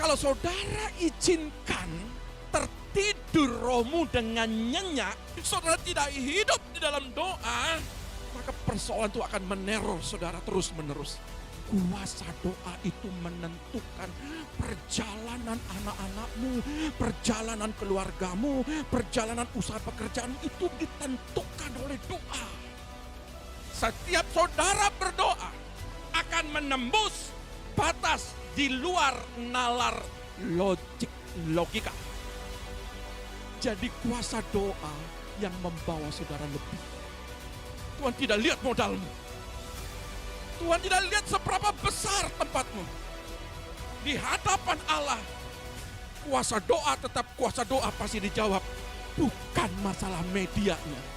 Kalau saudara izinkan tertidur rohmu dengan nyenyak, saudara tidak hidup di dalam doa, maka persoalan itu akan meneror saudara terus-menerus. Kuasa doa itu menentukan perjalanan anak-anakmu, perjalanan keluargamu, perjalanan usaha pekerjaan itu ditentukan oleh doa. Setiap saudara berdoa akan menembus batas di luar nalar logika. Jadi kuasa doa yang membawa saudara lebih. Tuhan tidak lihat modalmu. Tuhan tidak lihat seberapa besar tempatmu. Di hadapan Allah, kuasa doa tetap kuasa doa pasti dijawab. Bukan masalah medianya.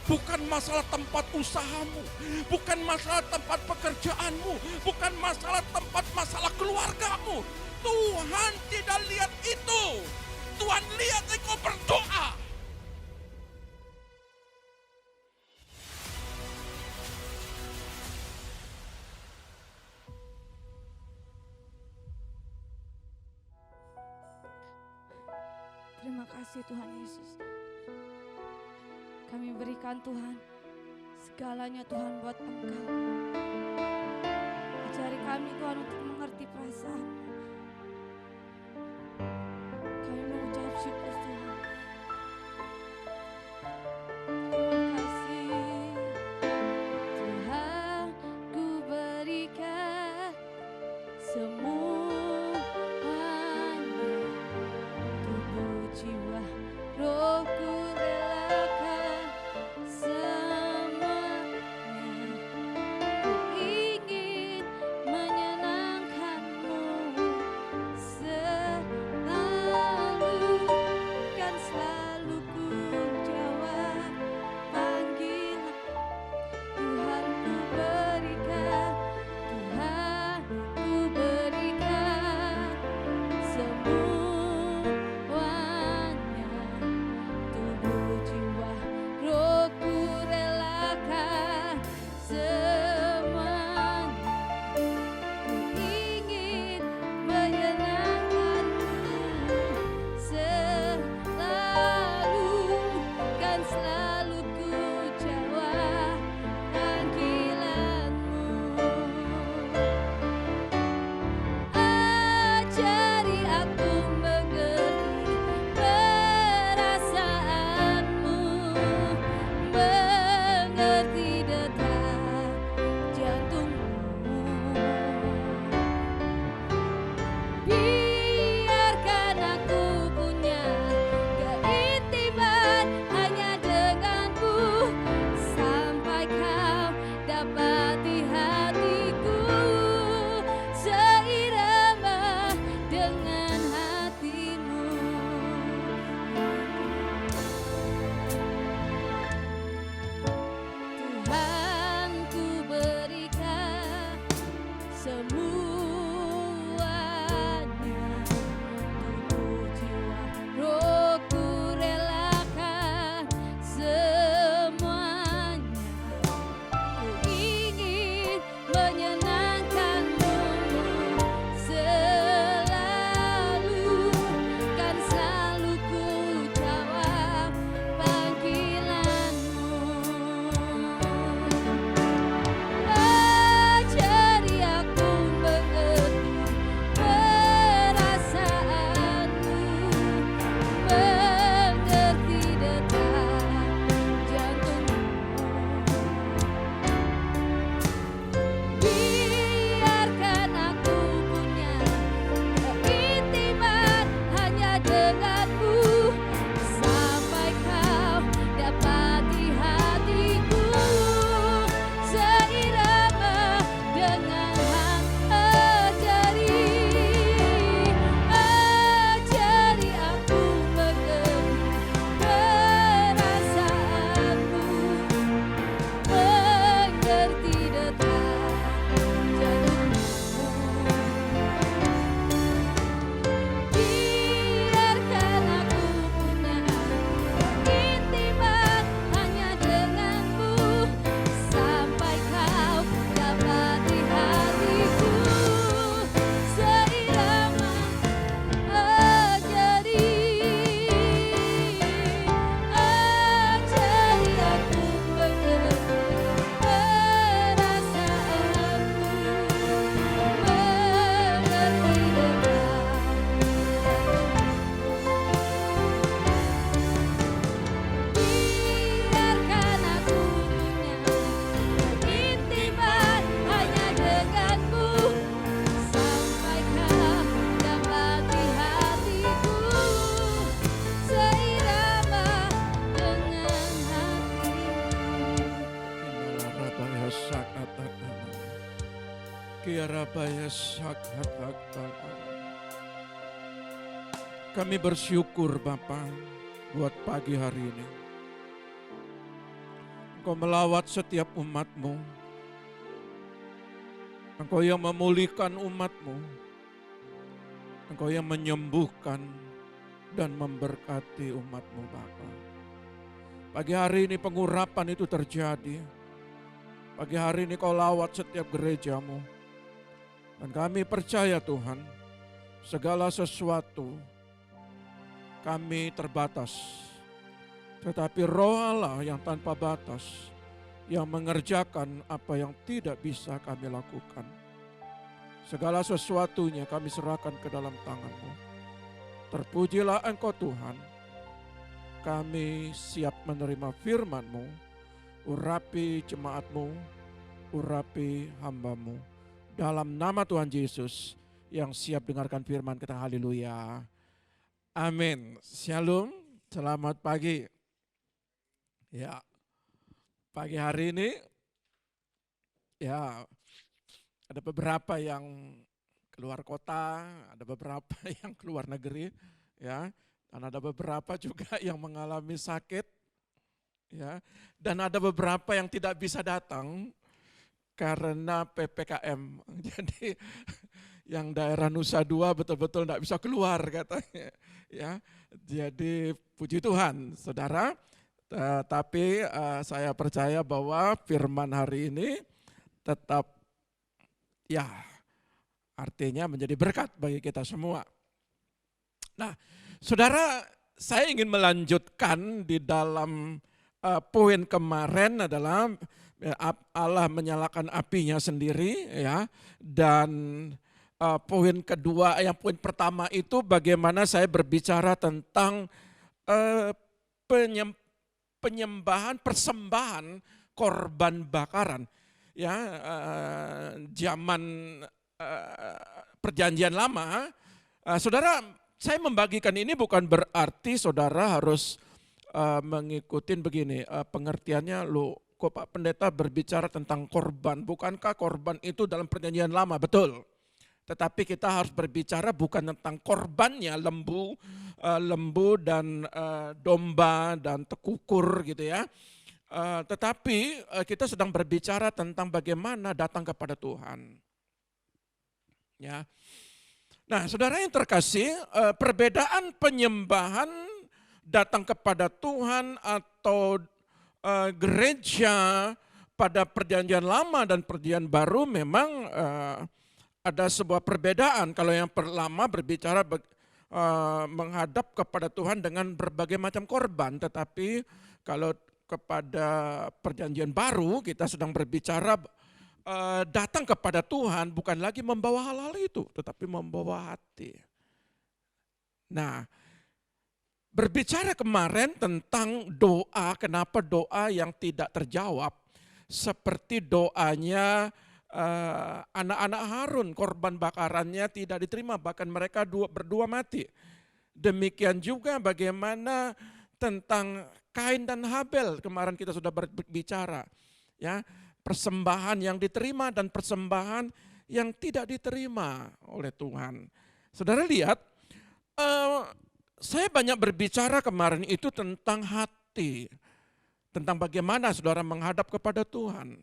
Bukan masalah tempat usahamu. Bukan masalah tempat pekerjaanmu. Bukan masalah keluargamu. Tuhan tidak lihat itu. Tuhan lihat engkau berdoa. Terima kasih Tuhan Yesus. Kami berikan Tuhan segalanya Tuhan buat Engkau. Ajari kami Tuhan untuk mengerti perasaan. Kami mengucap syukur Tuhan. Terima kasih Tuhan, ku berikan semuanya, tubuh jiwa rohku relakan semuanya. Ku ingin menyenangkanmu selalu. Rabaya Sakhataka. Kami bersyukur Bapa buat pagi hari ini. Engkau melawat setiap umat-Mu. Engkau yang memulihkan umat-Mu. Engkau yang menyembuhkan dan memberkati umat-Mu Bapa. Pagi hari ini pengurapan itu terjadi. Pagi hari ini Kau lawat setiap gereja-Mu. Dan kami percaya Tuhan, segala sesuatu kami terbatas. Tetapi Roh Allah yang tanpa batas, yang mengerjakan apa yang tidak bisa kami lakukan. Segala sesuatunya kami serahkan ke dalam tangan-Mu. Terpujilah Engkau Tuhan. Kami siap menerima firman-Mu. Urapi jemaat-Mu, urapi hamba-Mu. Dalam nama Tuhan Yesus yang siap dengarkan firman kita, haleluya. Amin. Shalom, selamat pagi. Ya, pagi hari ini ya ada beberapa yang keluar kota, ada beberapa yang keluar negeri, ya, dan ada beberapa juga yang mengalami sakit, ya, dan ada beberapa yang tidak bisa datang karena PPKM. Jadi yang daerah Nusa Dua betul-betul tidak bisa keluar katanya, ya. Jadi puji Tuhan, saudara. Tapi saya percaya bahwa firman hari ini tetap ya artinya menjadi berkat bagi kita semua. Nah, saudara, saya ingin melanjutkan di dalam poin kemarin adalah Allah menyalakan apinya sendiri, ya. Dan poin kedua, yang poin pertama itu bagaimana saya berbicara tentang penyembahan, persembahan korban bakaran, ya. Zaman perjanjian lama, saudara, saya membagikan ini bukan berarti saudara harus mengikuti begini, pengertiannya, lo kok Pak Pendeta berbicara tentang korban, bukankah korban itu dalam perjanjian lama? Betul. Tetapi kita harus berbicara bukan tentang korbannya, lembu dan domba dan tekukur gitu ya. Tetapi kita sedang berbicara tentang bagaimana datang kepada Tuhan. Ya. Nah, saudara yang terkasih, perbedaan penyembahan datang kepada Tuhan atau gereja pada perjanjian lama dan perjanjian baru memang ada sebuah perbedaan. Kalau yang pertama berbicara menghadap kepada Tuhan dengan berbagai macam korban, tetapi kalau kepada perjanjian baru kita sedang berbicara datang kepada Tuhan bukan lagi membawa hal-hal itu, tetapi membawa hati. Nah, berbicara kemarin tentang doa, kenapa doa yang tidak terjawab seperti doanya anak-anak Harun, korban bakarannya tidak diterima, bahkan mereka berdua mati. Demikian juga bagaimana tentang Kain dan Habel, kemarin kita sudah berbicara, ya, persembahan yang diterima dan persembahan yang tidak diterima oleh Tuhan. Saudara lihat, saya banyak berbicara kemarin itu tentang hati, tentang bagaimana saudara menghadap kepada Tuhan,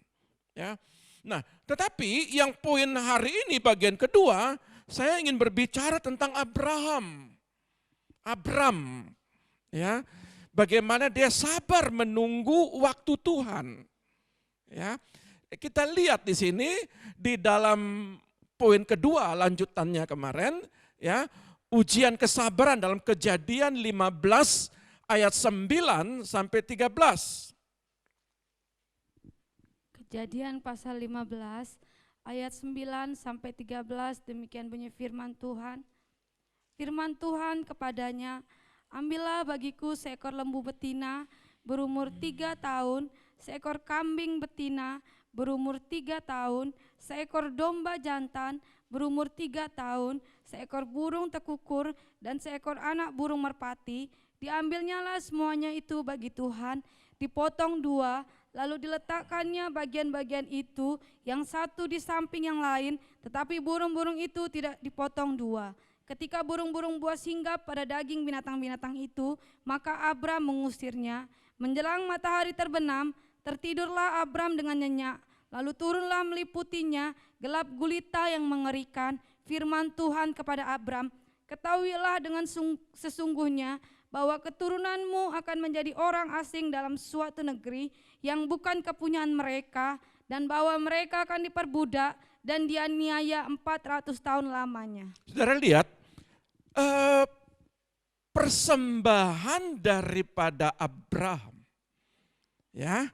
ya. Nah, tetapi yang poin hari ini bagian kedua, saya ingin berbicara tentang Abram, ya, bagaimana dia sabar menunggu waktu Tuhan, ya. Kita lihat di sini di dalam poin kedua lanjutannya kemarin, ya, ujian kesabaran dalam Kejadian 15 ayat 9 sampai 13. Kejadian pasal 15 ayat 9 sampai 13, demikian bunyi firman Tuhan. Firman Tuhan kepadanya, ambillah bagiku seekor lembu betina berumur 3 tahun, seekor kambing betina berumur 3 tahun, seekor domba jantan berumur 3 tahun, seekor burung tekukur dan seekor anak burung merpati. Diambilnyalah semuanya itu bagi Tuhan, dipotong 2, Lalu diletakkannya bagian-bagian itu, yang satu di samping yang lain, tetapi burung-burung itu tidak dipotong dua. Ketika burung-burung buas hinggap pada daging binatang-binatang itu, maka Abram mengusirnya. Menjelang matahari terbenam, tertidurlah Abram dengan nyenyak. Lalu turunlah meliputinya gelap gulita yang mengerikan. Firman Tuhan kepada Abram, ketahuilah dengan sesungguhnya bahwa keturunanmu akan menjadi orang asing dalam suatu negeri yang bukan kepunyaan mereka, dan bahwa mereka akan diperbudak dan dianiaya 400 tahun lamanya. Saudara lihat, persembahan daripada Abraham, ya,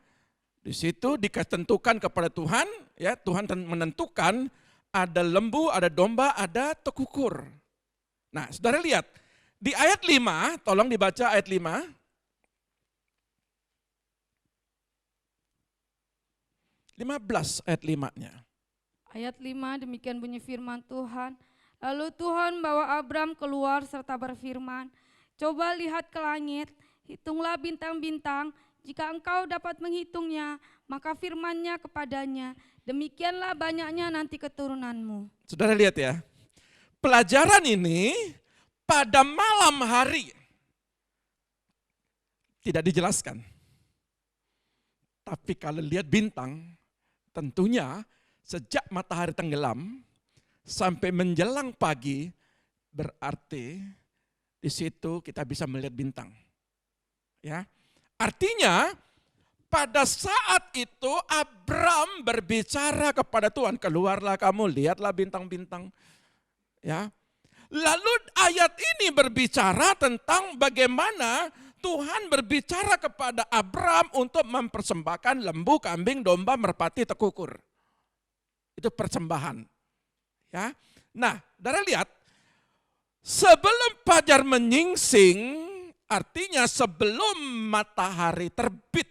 di situ ditentukan kepada Tuhan, ya, Tuhan menentukan ada lembu, ada domba, ada tekukur. Nah, saudara lihat, di ayat 5, tolong dibaca ayat 5. Ayat 5-nya. Ayat 5, demikian bunyi firman Tuhan. Lalu Tuhan bawa Abram keluar serta berfirman, coba lihat ke langit, hitunglah bintang-bintang, jika engkau dapat menghitungnya, maka firman-Nya kepadanya, demikianlah banyaknya nanti keturunanmu. Saudara lihat ya, pelajaran ini pada malam hari tidak dijelaskan. Tapi kalau lihat bintang, tentunya sejak matahari tenggelam sampai menjelang pagi, berarti di situ kita bisa melihat bintang. Ya. Artinya pada saat itu Abram berbicara kepada Tuhan, keluarlah kamu, lihatlah bintang-bintang. Ya. Lalu ayat ini berbicara tentang bagaimana Tuhan berbicara kepada Abram untuk mempersembahkan lembu, kambing, domba, merpati, tekukur. Itu persembahan. Ya. Nah, saudara lihat, sebelum fajar menyingsing, artinya sebelum matahari terbit,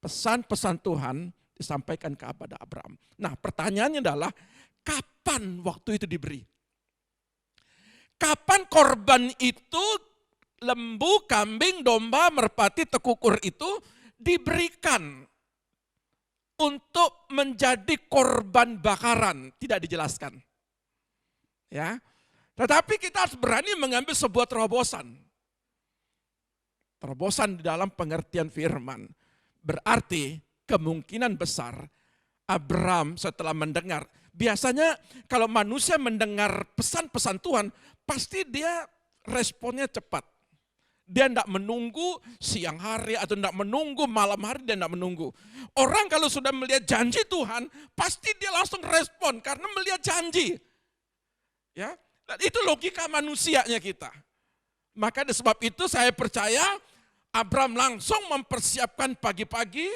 pesan-pesan Tuhan disampaikan kepada Abram. Nah, pertanyaannya adalah, kapan waktu itu diberi? Kapan korban itu, lembu, kambing, domba, merpati, tekukur itu diberikan untuk menjadi korban bakaran? Tidak dijelaskan. Ya. Tetapi kita harus berani mengambil sebuah terobosan. Terobosan di dalam pengertian firman. Berarti kemungkinan besar Abram setelah mendengar, biasanya kalau manusia mendengar pesan-pesan Tuhan, pasti dia responnya cepat. Dia tidak menunggu siang hari atau tidak menunggu malam hari, dia tidak menunggu. Orang kalau sudah melihat janji Tuhan, pasti dia langsung respon karena melihat janji. Ya, dan itu logika manusianya kita. Maka sebab itu saya percaya Abram langsung mempersiapkan pagi-pagi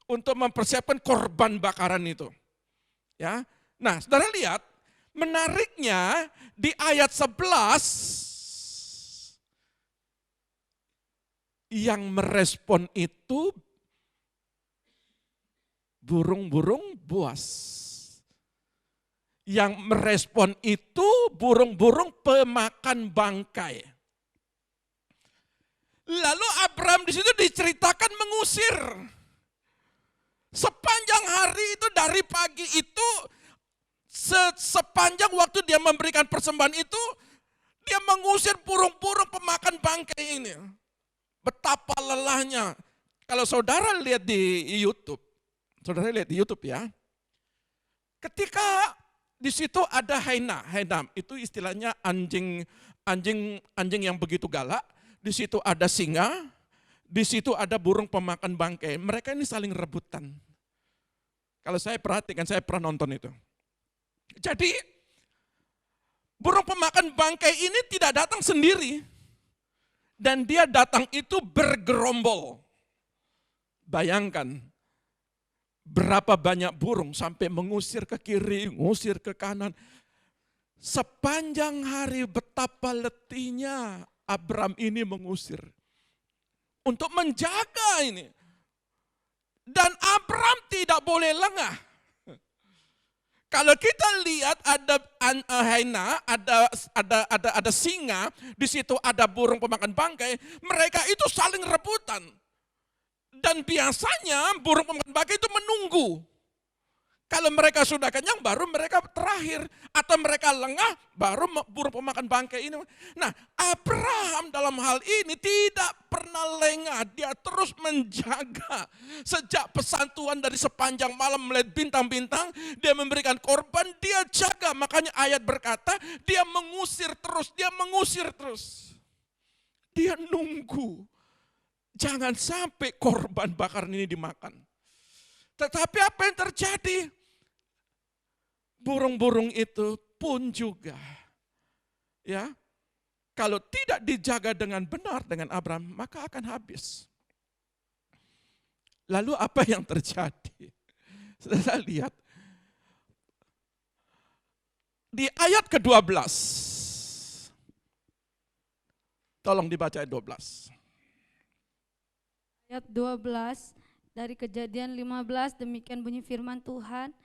untuk mempersiapkan korban bakaran itu. Ya. Nah, saudara lihat, menariknya di ayat 11 yang merespon itu burung-burung buas. Yang merespon itu burung-burung pemakan bangkai. Lalu Abram di situ diceritakan mengusir. Sepanjang hari itu, dari pagi itu, sepanjang waktu dia memberikan persembahan itu, dia mengusir burung-burung pemakan bangkai ini. Betapa lelahnya. Kalau saudara lihat di YouTube, ya. Ketika di situ ada hyena itu istilahnya anjing yang begitu galak. Di situ ada singa, di situ ada burung pemakan bangkai. Mereka ini saling rebutan. Kalau saya perhatikan, saya pernah nonton itu. Jadi burung pemakan bangkai ini tidak datang sendiri. Dan dia datang itu bergerombol. Bayangkan berapa banyak burung sampai mengusir ke kiri, mengusir ke kanan. Sepanjang hari betapa letihnya Abram ini mengusir. Untuk menjaga ini. Dan Abram tidak boleh lengah. Kalau kita lihat ada hyena, ada singa, di situ ada burung pemakan bangkai, mereka itu saling rebutan. Dan biasanya burung pemakan bangkai itu menunggu. Kalau mereka sudah kenyang, baru mereka terakhir. Atau mereka lengah, baru burung pemakan bangkai ini. Nah, Abraham dalam hal ini tidak pernah lengah. Dia terus menjaga. Sejak pesan Tuhan dari sepanjang malam melihat bintang-bintang, dia memberikan korban, dia jaga. Makanya ayat berkata, dia mengusir terus, dia mengusir terus. Dia nunggu. Jangan sampai korban bakaran ini dimakan. Tetapi apa yang terjadi? Burung-burung itu pun juga, ya, kalau tidak dijaga dengan benar dengan Abraham, maka akan habis. Lalu apa yang terjadi? Saya lihat di ayat ke-12. Tolong dibaca ayat 12. Ayat 12 dari Kejadian 15, demikian bunyi firman Tuhan.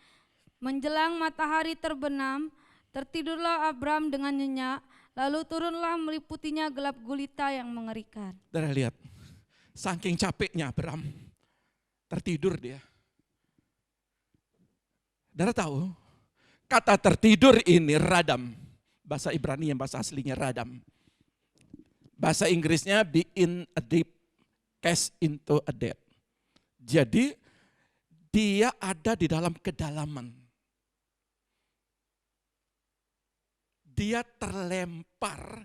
Menjelang matahari terbenam, tertidurlah Abram dengan nyenyak, lalu turunlah meliputinya gelap gulita yang mengerikan. Saudara lihat, saking capeknya Abram, tertidur dia. Saudara tahu, kata tertidur ini radam. Bahasa Ibrani yang bahasa aslinya radam. Bahasa Inggrisnya be in a deep, cast into a deep. Jadi dia ada di dalam kedalaman. Dia terlempar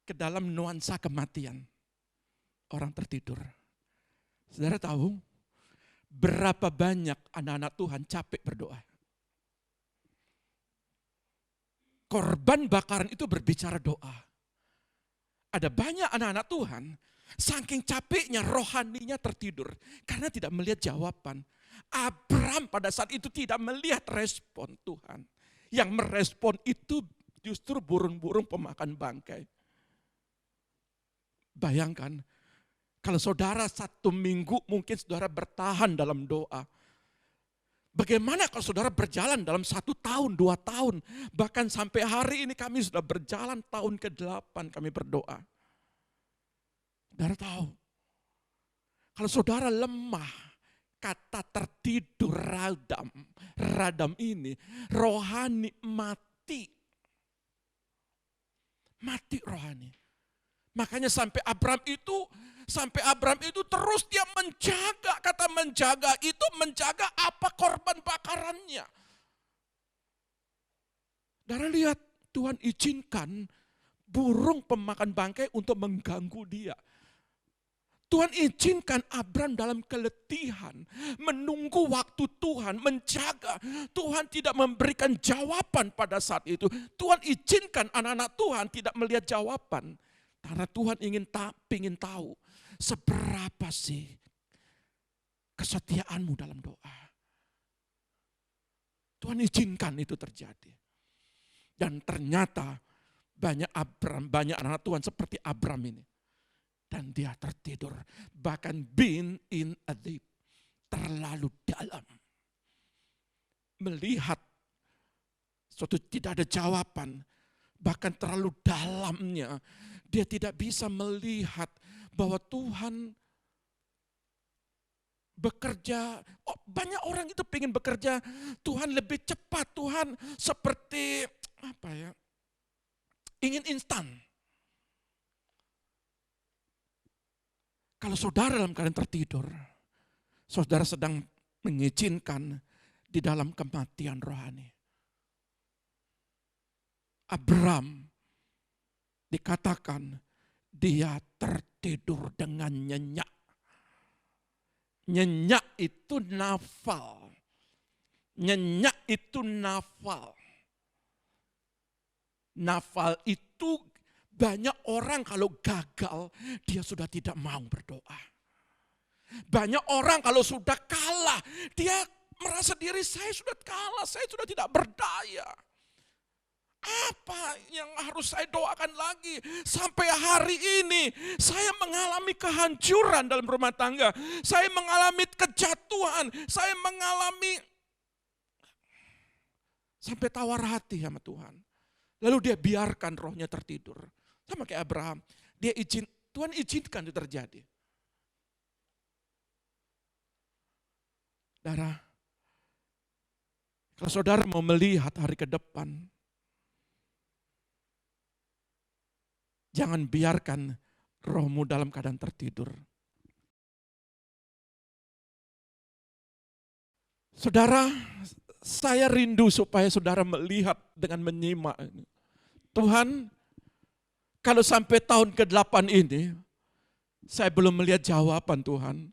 ke dalam nuansa kematian. Orang tertidur. Saudara tahu berapa banyak anak-anak Tuhan capek berdoa. Korban bakaran itu berbicara doa. Ada banyak anak-anak Tuhan, saking capeknya rohaninya tertidur. Karena tidak melihat jawaban. Abram pada saat itu tidak melihat respon Tuhan. Yang merespon itu justru burung-burung pemakan bangkai. Bayangkan, kalau saudara 1 minggu mungkin saudara bertahan dalam doa. Bagaimana kalau saudara berjalan dalam 1 tahun, 2 tahun. Bahkan sampai hari ini kami sudah berjalan tahun ke-8 kami berdoa. Saudara tahu, kalau saudara lemah, kata tertidur radam ini, rohani mati. Mati rohani. Makanya sampai Abram itu terus dia menjaga. Kata menjaga itu menjaga apa korban bakarannya. Saudara lihat, Tuhan izinkan burung pemakan bangkai untuk mengganggu dia. Tuhan izinkan Abram dalam keletihan, menunggu waktu Tuhan, menjaga. Tuhan tidak memberikan jawaban pada saat itu. Tuhan izinkan anak-anak Tuhan tidak melihat jawaban. Karena Tuhan ingin tahu seberapa sih kesetiaanmu dalam doa. Tuhan izinkan itu terjadi. Dan ternyata banyak anak Tuhan seperti Abram ini. Dan dia tertidur, bahkan been in a deep, terlalu dalam. Melihat suatu tidak ada jawaban, bahkan terlalu dalamnya. Dia tidak bisa melihat bahwa Tuhan bekerja. Oh, banyak orang itu ingin bekerja, Tuhan lebih cepat, Tuhan seperti apa ya, ingin instan. Kalau saudara dalam keadaan tertidur, saudara sedang mengizinkan di dalam kematian rohani. Abram dikatakan dia tertidur dengan nyenyak. Nyenyak itu nafal. Nyenyak itu nafal. Nafal itu banyak orang kalau gagal, dia sudah tidak mau berdoa. Banyak orang kalau sudah kalah, dia merasa diri saya sudah kalah, saya sudah tidak berdaya. Apa yang harus saya doakan lagi? Sampai hari ini saya mengalami kehancuran dalam rumah tangga. Saya mengalami kejatuhan, saya mengalami sampai tawar hati sama Tuhan. Lalu dia biarkan rohnya tertidur. Sama kayak Abraham, Tuhan izinkan itu terjadi. Saudara, kalau saudara mau melihat hari ke depan, jangan biarkan rohmu dalam keadaan tertidur. Saudara, saya rindu supaya saudara melihat dengan menyimak. Tuhan, kalau sampai tahun ke-8 ini, saya belum melihat jawaban Tuhan.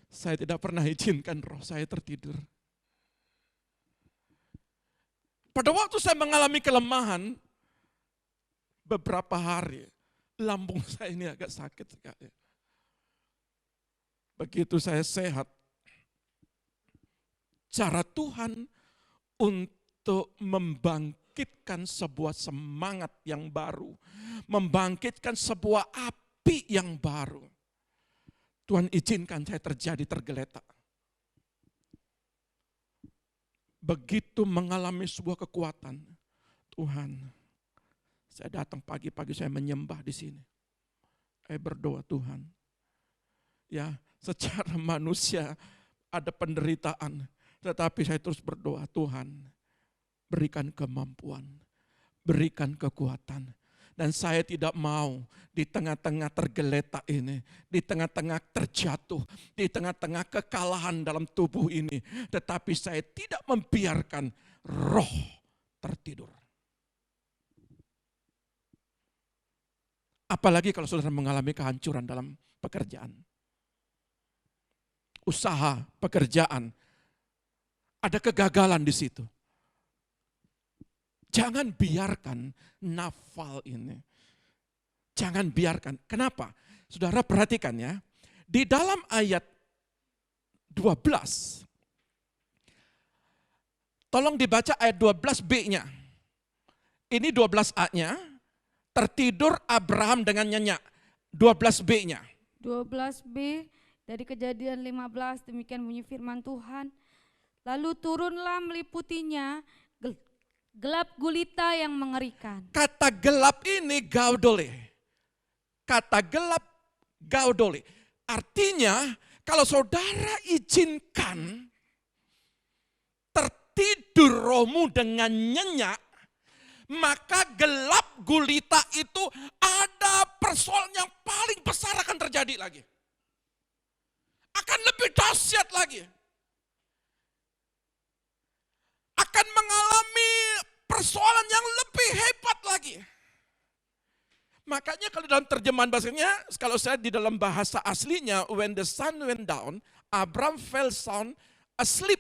Saya tidak pernah izinkan roh saya tertidur. Pada waktu saya mengalami kelemahan, beberapa hari, lambung saya ini agak sakit sekali. Begitu saya sehat, cara Tuhan untuk membangkitkan sebuah semangat yang baru, membangkitkan sebuah api yang baru. Tuhan izinkan saya tergeletak. Begitu mengalami sebuah kekuatan, Tuhan, saya datang pagi-pagi, saya menyembah di sini. Saya berdoa, Tuhan, ya secara manusia ada penderitaan, tetapi saya terus berdoa, Tuhan, berikan kemampuan, berikan kekuatan. Dan saya tidak mau di tengah-tengah tergeletak ini, di tengah-tengah terjatuh, di tengah-tengah kekalahan dalam tubuh ini. Tetapi saya tidak membiarkan roh tertidur. Apalagi kalau saudara mengalami kehancuran dalam pekerjaan. Usaha, pekerjaan. Ada kegagalan di situ. Jangan biarkan nafal ini. Jangan biarkan. Kenapa? Saudara perhatikan ya. Di dalam ayat 12. Tolong dibaca ayat 12b-nya. Ini 12a-nya. Tertidur Abraham dengan nyenyak. 12b-nya. 12b dari Kejadian 15, demikian bunyi firman Tuhan. Lalu turunlah meliputinya gelap gulita yang mengerikan. Kata gelap ini gaudole. Kata gelap gaudole. Artinya kalau saudara izinkan tertidur rohmu dengan nyenyak, maka gelap gulita itu ada persoalan yang paling besar akan terjadi lagi. Akan lebih dahsyat lagi. Akan mengalami persoalan yang lebih hebat lagi. Makanya kalau dalam terjemahan bahasanya, kalau saya di dalam bahasa aslinya, when the sun went down, Abraham fell sound asleep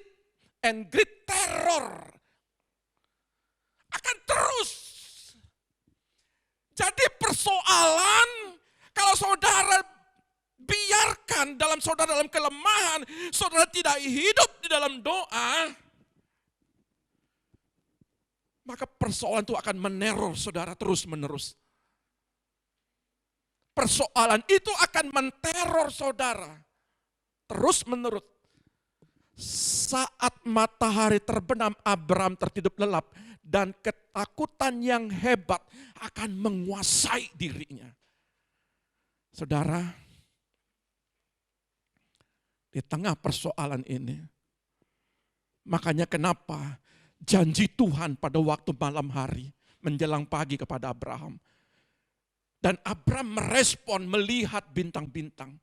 and great terror. Akan terus. Jadi persoalan, kalau saudara biarkan saudara dalam kelemahan, saudara tidak hidup di dalam doa, maka persoalan itu akan meneror saudara terus menerus. Persoalan itu akan menteror saudara terus menerus. Saat matahari terbenam, Abraham tertidur lelap dan ketakutan yang hebat akan menguasai dirinya. Saudara, di tengah persoalan ini, makanya kenapa janji Tuhan pada waktu malam hari menjelang pagi kepada Abraham. Dan Abraham merespon melihat bintang-bintang.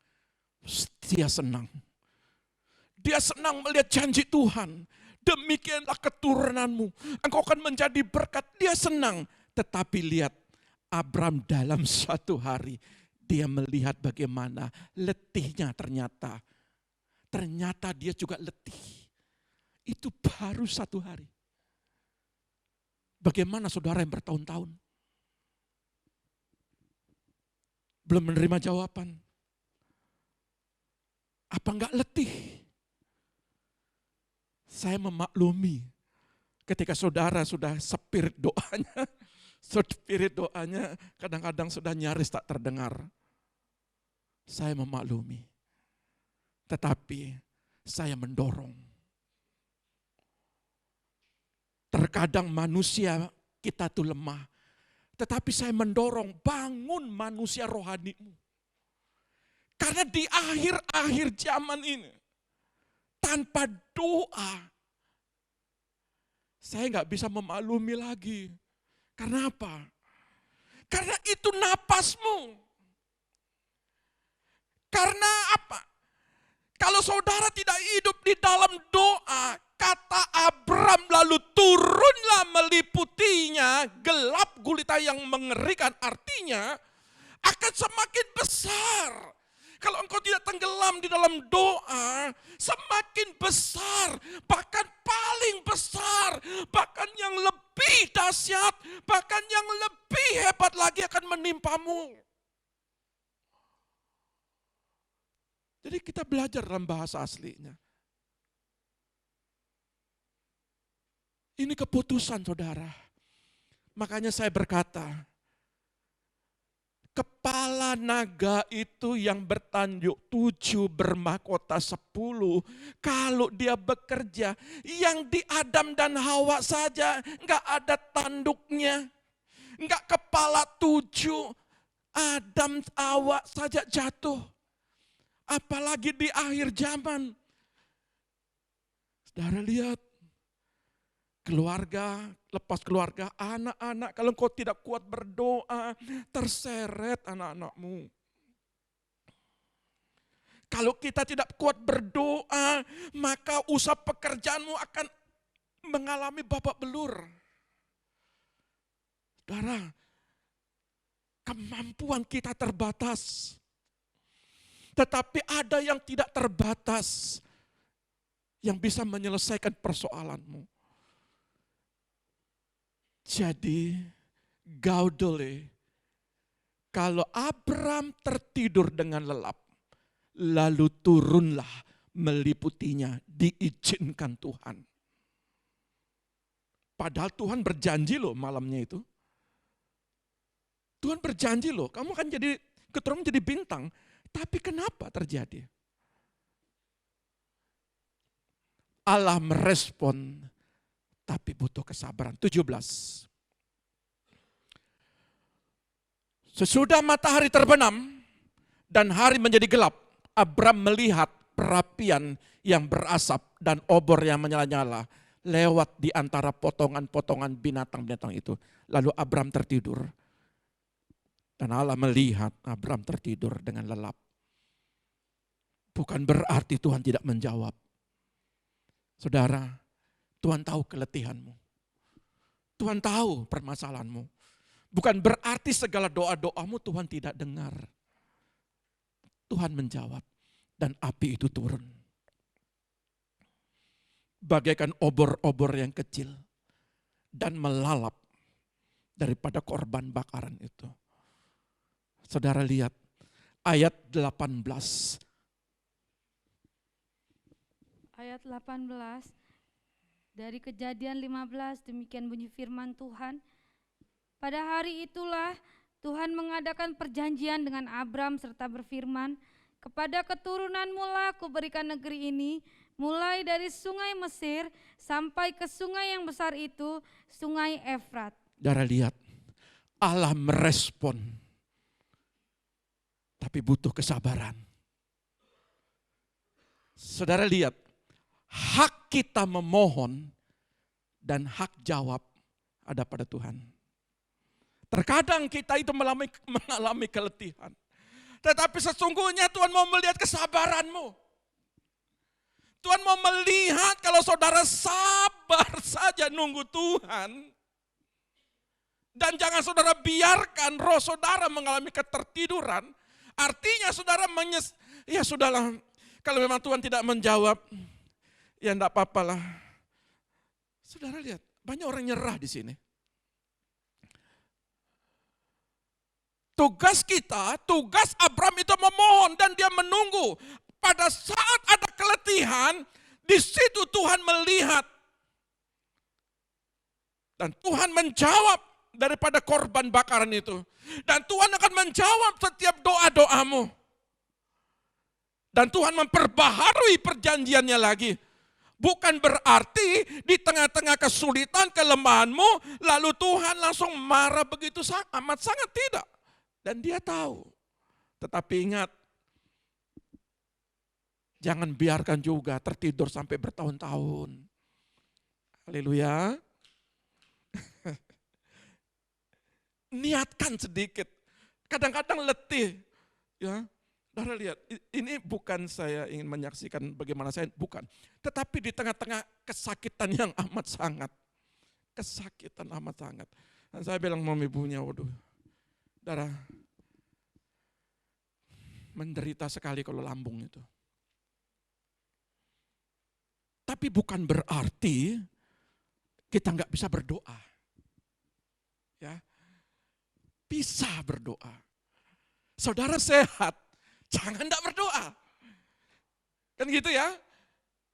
Dia senang. Dia senang melihat janji Tuhan. Demikianlah keturunanmu. Engkau akan menjadi berkat. Dia senang. Tetapi lihat Abraham dalam suatu hari. Dia melihat bagaimana letihnya ternyata. Ternyata dia juga letih. Itu baru satu hari. Bagaimana saudara yang bertahun-tahun belum menerima jawaban? Apa enggak letih? Saya memaklumi ketika saudara sudah spirit doanya kadang-kadang sudah nyaris tak terdengar. Saya memaklumi. Tetapi saya mendorong. Terkadang manusia kita tuh lemah. Tetapi saya mendorong, bangun manusia rohanimu. Karena di akhir-akhir zaman ini, tanpa doa, saya nggak bisa memaklumi lagi. Karena apa? Karena itu napasmu. Karena apa? Kalau saudara tidak hidup di dalam doa, kata Abram lalu turunlah meliputinya, gelap gulita yang mengerikan, artinya akan semakin besar. Kalau engkau tidak tenggelam di dalam doa, semakin besar, bahkan paling besar, bahkan yang lebih dahsyat, bahkan yang lebih hebat lagi akan menimpamu. Jadi kita belajar dalam bahasa aslinya. Ini keputusan saudara. Makanya saya berkata, kepala naga itu yang bertanduk 7 bermahkota 10. Kalau dia bekerja, yang di Adam dan Hawa saja enggak ada tanduknya. Enggak kepala 7. Adam, Hawa saja jatuh. Apalagi di akhir zaman. Saudara lihat, keluarga, lepas keluarga, anak-anak, kalau engkau tidak kuat berdoa, terseret anak-anakmu. Kalau kita tidak kuat berdoa, maka usaha pekerjaanmu akan mengalami babak belur. Saudara, kemampuan kita terbatas. Tetapi ada yang tidak terbatas yang bisa menyelesaikan persoalanmu. Jadi, gaudole, kalau Abram tertidur dengan lelap, lalu turunlah meliputinya, diizinkan Tuhan. Padahal Tuhan berjanji loh malamnya itu. Tuhan berjanji loh, kamu akan jadi keturunan jadi bintang. Tapi kenapa terjadi? Allah merespon, tapi butuh kesabaran. 17. Sesudah matahari terbenam dan hari menjadi gelap, Abram melihat perapian yang berasap dan obor yang menyala-nyala lewat di antara potongan-potongan binatang-binatang itu. Lalu Abram tertidur. Dan Allah melihat Abram tertidur dengan lelap. Bukan berarti Tuhan tidak menjawab. Saudara, Tuhan tahu keletihanmu. Tuhan tahu permasalahanmu. Bukan berarti segala doa-doamu Tuhan tidak dengar. Tuhan menjawab dan api itu turun. Bagaikan obor-obor yang kecil dan melalap daripada korban bakaran itu. Saudara lihat ayat 18. Ayat 18, dari Kejadian 15, demikian bunyi firman Tuhan. Pada hari itulah Tuhan mengadakan perjanjian dengan Abram serta berfirman, kepada keturunanmu lah kuberikan negeri ini, mulai dari sungai Mesir sampai ke sungai yang besar itu, sungai Efrat. Saudara lihat, Allah merespon, tapi butuh kesabaran. Saudara lihat, hak kita memohon dan hak jawab ada pada Tuhan. Terkadang kita itu mengalami keletihan. Tetapi sesungguhnya Tuhan mau melihat kesabaranmu. Tuhan mau melihat kalau saudara sabar saja nunggu Tuhan. Dan jangan saudara biarkan roh saudara mengalami ketertiduran. Artinya saudara ya sudahlah, kalau memang Tuhan tidak menjawab, ya enggak apa-apalah. Saudara lihat, banyak orang nyerah di sini. Tugas kita, tugas Abram itu memohon dan dia menunggu. Pada saat ada keletihan, di situ Tuhan melihat. Dan Tuhan menjawab daripada korban bakaran itu. Dan Tuhan akan menjawab setiap doa-doamu. Dan Tuhan memperbaharui perjanjiannya lagi. Bukan berarti di tengah-tengah kesulitan, kelemahanmu, lalu Tuhan langsung marah begitu amat sangat, tidak. Dan dia tahu. Tetapi ingat, Jangan biarkan juga tertidur sampai bertahun-tahun. Haleluya. Niatkan sedikit. Kadang-kadang letih. Ya, saudara lihat, ini bukan saya ingin menyaksikan bagaimana saya, bukan. Tetapi di tengah-tengah kesakitan yang amat sangat. Kesakitan amat sangat. Dan saya bilang sama ibunya, waduh, saudara, menderita sekali kalau lambung itu. Tapi bukan berarti kita nggak bisa berdoa. Ya, bisa berdoa. Saudara sehat, jangan nggak berdoa. Kan gitu ya.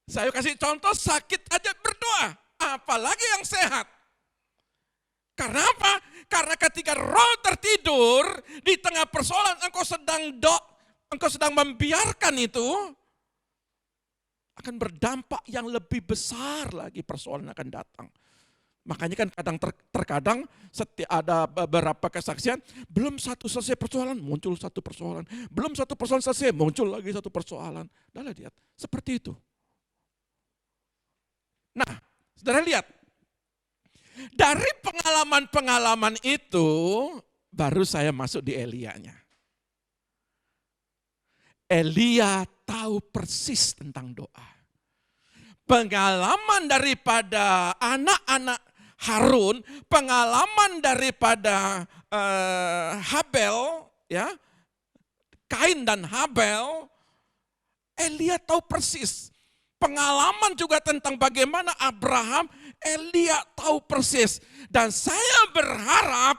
Saya kasih contoh, sakit aja berdoa, apalagi yang sehat. Karena apa? Karena ketika roh tertidur di tengah persoalan, engkau sedang membiarkan itu, akan berdampak yang lebih besar lagi persoalan akan datang. Makanya kan terkadang ada beberapa kesaksian, belum satu selesai persoalan, muncul satu persoalan. Belum satu persoalan selesai, muncul lagi satu persoalan. Saudara lihat, seperti itu. Nah, saudara lihat, dari pengalaman-pengalaman itu, baru saya masuk di Elia-nya. Elia tahu persis tentang doa. Pengalaman daripada anak-anak Harun, pengalaman daripada Habel, ya, Kain dan Habel, Elia tahu persis. Pengalaman juga tentang bagaimana Abraham, Elia tahu persis. Dan saya berharap,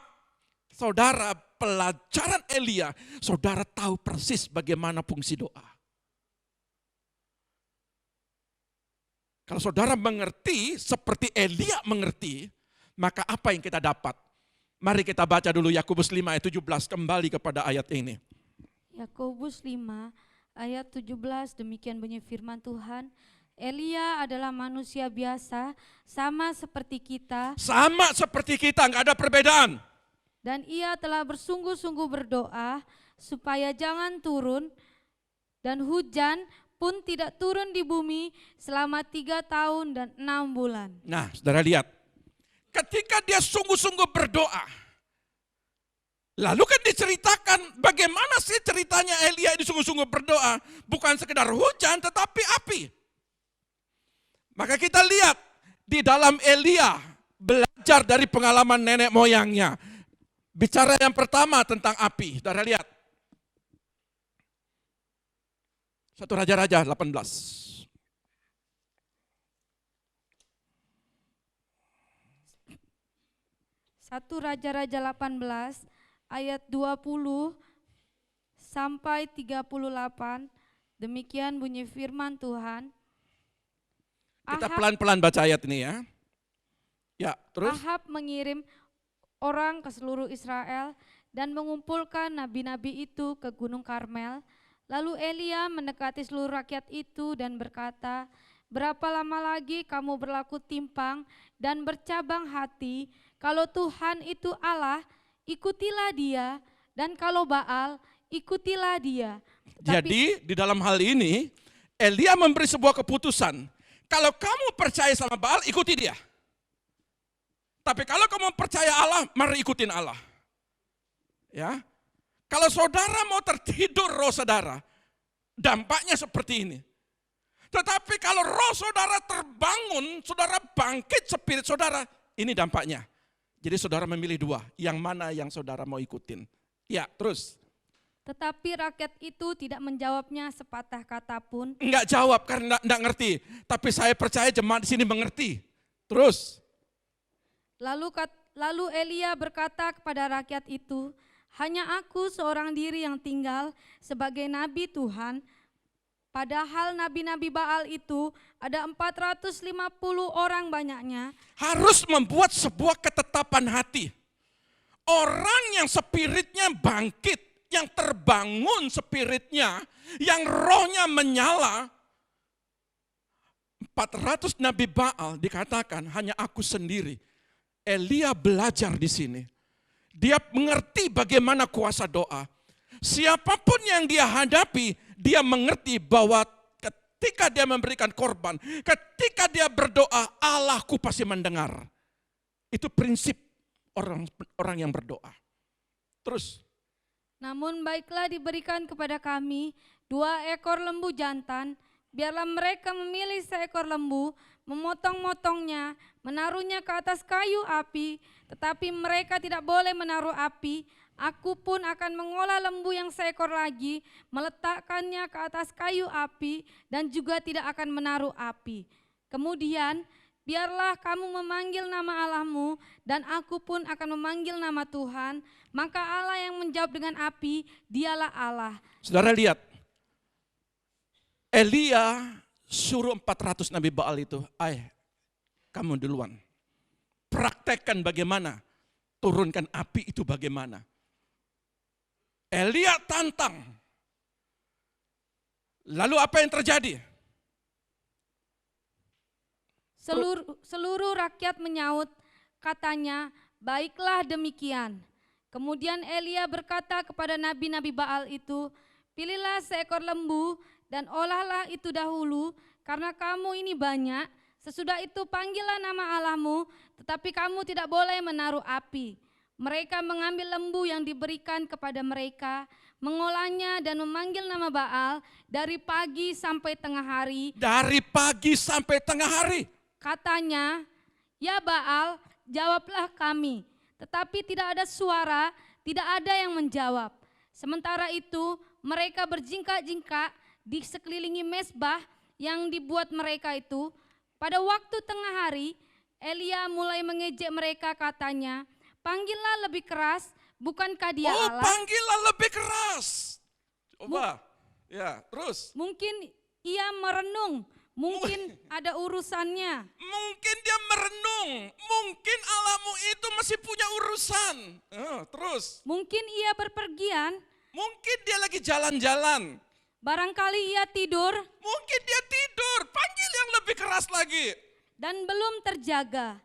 saudara, pelajaran Elia, saudara tahu persis bagaimana fungsi doa. Kalau saudara mengerti seperti Elia mengerti, maka apa yang kita dapat? Mari kita baca dulu Yakobus 5 ayat 17, kembali kepada ayat ini. Yakobus 5 ayat 17, demikian bunyi firman Tuhan. Elia adalah manusia biasa, sama seperti kita. Sama seperti kita, enggak ada perbedaan. Dan ia telah bersungguh-sungguh berdoa supaya jangan turun, dan hujan pun tidak turun di bumi selama 3 tahun dan 6 bulan. Nah, saudara lihat, ketika dia sungguh-sungguh berdoa, lalu kan diceritakan bagaimana sih ceritanya Elia ini sungguh-sungguh berdoa. Bukan sekedar hujan tetapi api. Maka kita lihat di dalam Elia belajar dari pengalaman nenek moyangnya. Bicara yang pertama tentang api, saudara lihat. 1 Raja-Raja 18. 1 Raja-Raja 18 ayat 20 sampai 38, demikian bunyi firman Tuhan. Kita pelan-pelan baca ayat ini ya. Ya, terus. Ahab mengirim orang ke seluruh Israel dan mengumpulkan nabi-nabi itu ke Gunung Karmel. Lalu Elia mendekati seluruh rakyat itu dan berkata, berapa lama lagi kamu berlaku timpang dan bercabang hati? Kalau Tuhan itu Allah, ikutilah dia, dan kalau Baal, ikutilah dia. Jadi di dalam hal ini, Elia memberi sebuah keputusan. Kalau kamu percaya sama Baal, ikuti dia. Tapi kalau kamu percaya Allah, mari ikutin Allah. Ya. Kalau saudara mau tertidur roh saudara, dampaknya seperti ini. Tetapi kalau roh saudara terbangun, saudara bangkit spirit saudara, ini dampaknya. Jadi saudara memilih dua, yang mana yang saudara mau ikutin. Ya, terus. Tetapi rakyat itu tidak menjawabnya sepatah kata pun. Enggak jawab karena enggak ngerti. Tapi saya percaya jemaat di sini mengerti. Terus. Lalu Elia berkata kepada rakyat itu, hanya aku seorang diri yang tinggal sebagai nabi Tuhan. Padahal nabi-nabi Baal itu ada 450 orang banyaknya. Harus membuat sebuah ketetapan hati. Orang yang spiritnya bangkit, yang terbangun spiritnya, yang rohnya menyala. 400 nabi Baal dikatakan hanya aku sendiri. Elia belajar di sini. Dia mengerti bagaimana kuasa doa. Siapapun yang dia hadapi, dia mengerti bahwa ketika dia memberikan korban, ketika dia berdoa, Allahku pasti mendengar. Itu prinsip orang yang berdoa. Terus. Namun baiklah diberikan kepada kami 2 ekor lembu jantan, biarlah mereka memilih seekor lembu, memotong-motongnya, menaruhnya ke atas kayu api, tetapi mereka tidak boleh menaruh api. Aku pun akan mengolah lembu yang seekor lagi, meletakkannya ke atas kayu api, dan juga tidak akan menaruh api. Kemudian biarlah kamu memanggil nama Allahmu, dan aku pun akan memanggil nama Tuhan. Maka Allah yang menjawab dengan api, dialah Allah. Saudara lihat, Elia suruh 400 Nabi Baal itu, kamu duluan. Praktekkan bagaimana, turunkan api itu bagaimana. Elia tantang. Lalu apa yang terjadi? Seluruh rakyat menyaut, katanya, baiklah demikian. Kemudian Elia berkata kepada nabi-nabi Baal itu, pilihlah seekor lembu dan olahlah itu dahulu, karena kamu ini banyak. Sesudah itu panggillah nama Allahmu, tetapi kamu tidak boleh menaruh api. Mereka mengambil lembu yang diberikan kepada mereka, mengolahnya dan memanggil nama Baal dari pagi sampai tengah hari. Dari pagi sampai tengah hari. Katanya, ya Baal, jawablah kami. Tetapi tidak ada suara, tidak ada yang menjawab. Sementara itu mereka berjingkak-jingkak di sekelilingi mezbah yang dibuat mereka itu. Pada waktu tengah hari, Elia mulai mengejek mereka, katanya, panggillah lebih keras, bukankah dia Allah? Panggillah lebih keras. Coba, ya terus. Mungkin ia merenung, mungkin ada urusannya. Mungkin dia merenung, mungkin Allahmu itu masih punya urusan. Terus. Mungkin ia berpergian. Mungkin dia lagi jalan-jalan. Barangkali ia tidur. Mungkin dia tidur, panggil yang lebih keras lagi. Dan belum terjaga.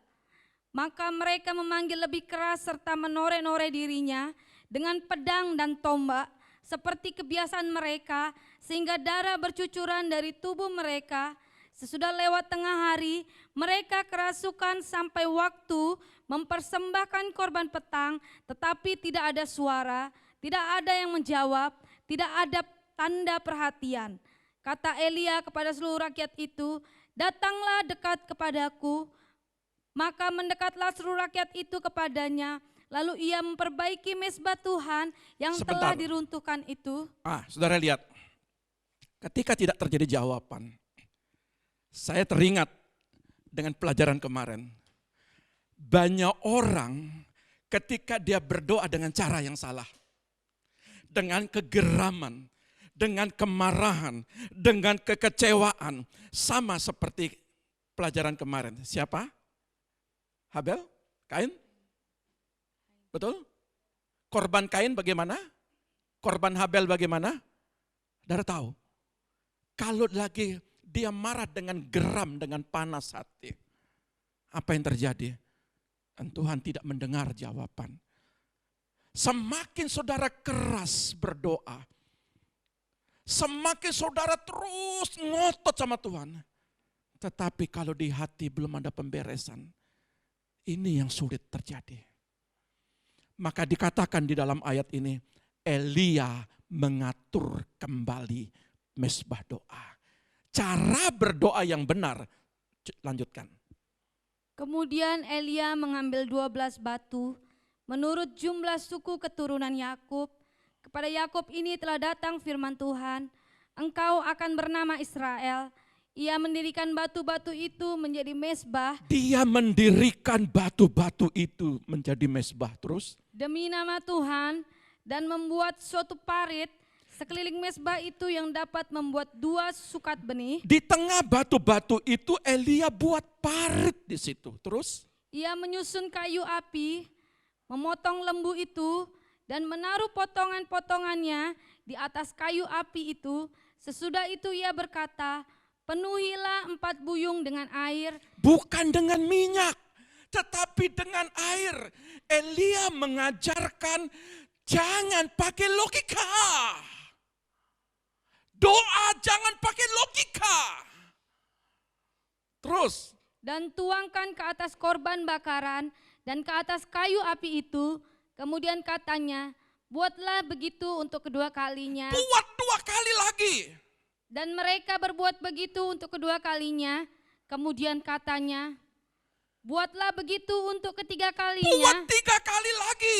Maka mereka memanggil lebih keras serta menoreh-noreh dirinya dengan pedang dan tombak seperti kebiasaan mereka, sehingga darah bercucuran dari tubuh mereka. Sesudah lewat tengah hari, mereka kerasukan sampai waktu mempersembahkan korban petang, tetapi tidak ada suara, tidak ada yang menjawab, tidak ada tanda perhatian. Kata Elia kepada seluruh rakyat itu, datanglah dekat kepadaku. Maka mendekatlah seluruh rakyat itu kepadanya, lalu ia memperbaiki mezbah Tuhan yang telah diruntuhkan itu. Saudara lihat, ketika tidak terjadi jawaban, saya teringat dengan pelajaran kemarin. Banyak orang ketika dia berdoa dengan cara yang salah, dengan kegeraman, dengan kemarahan, dengan kekecewaan, sama seperti pelajaran kemarin. Siapa? Habel? Kain? Betul? Korban Kain bagaimana? Korban Habel bagaimana? Saudara tahu, kalau lagi dia marah dengan geram, dengan panas hati, apa yang terjadi? Dan Tuhan tidak mendengar jawaban. Semakin saudara keras berdoa, semakin saudara terus ngotot sama Tuhan. Tetapi kalau di hati belum ada pemberesan, ini yang sulit terjadi. Maka dikatakan di dalam ayat ini, Elia mengatur kembali mezbah doa. Cara berdoa yang benar. Lanjutkan. Kemudian Elia mengambil 12 batu menurut jumlah suku keturunan Yakub. Kepada Yakub ini telah datang firman Tuhan, engkau akan bernama Israel. Ia mendirikan batu-batu itu menjadi mezbah. Dia mendirikan batu-batu itu menjadi mezbah. Terus? Demi nama Tuhan, dan membuat suatu parit sekeliling mezbah itu yang dapat membuat 2 sukat benih. Di tengah batu-batu itu Elia buat parit di situ. Terus? Ia menyusun kayu api, memotong lembu itu, dan menaruh potongan-potongannya di atas kayu api itu. Sesudah itu ia berkata, penuhilah 4 buyung dengan air. Bukan dengan minyak, tetapi dengan air. Elia mengajarkan jangan pakai logika. Doa jangan pakai logika. Terus. Dan tuangkan ke atas korban bakaran dan ke atas kayu api itu. Kemudian katanya, buatlah begitu untuk kedua kalinya. Buat 2 kali lagi. Dan mereka berbuat begitu untuk kedua kalinya. Kemudian katanya, buatlah begitu untuk ketiga kalinya. Buat 3 kali lagi.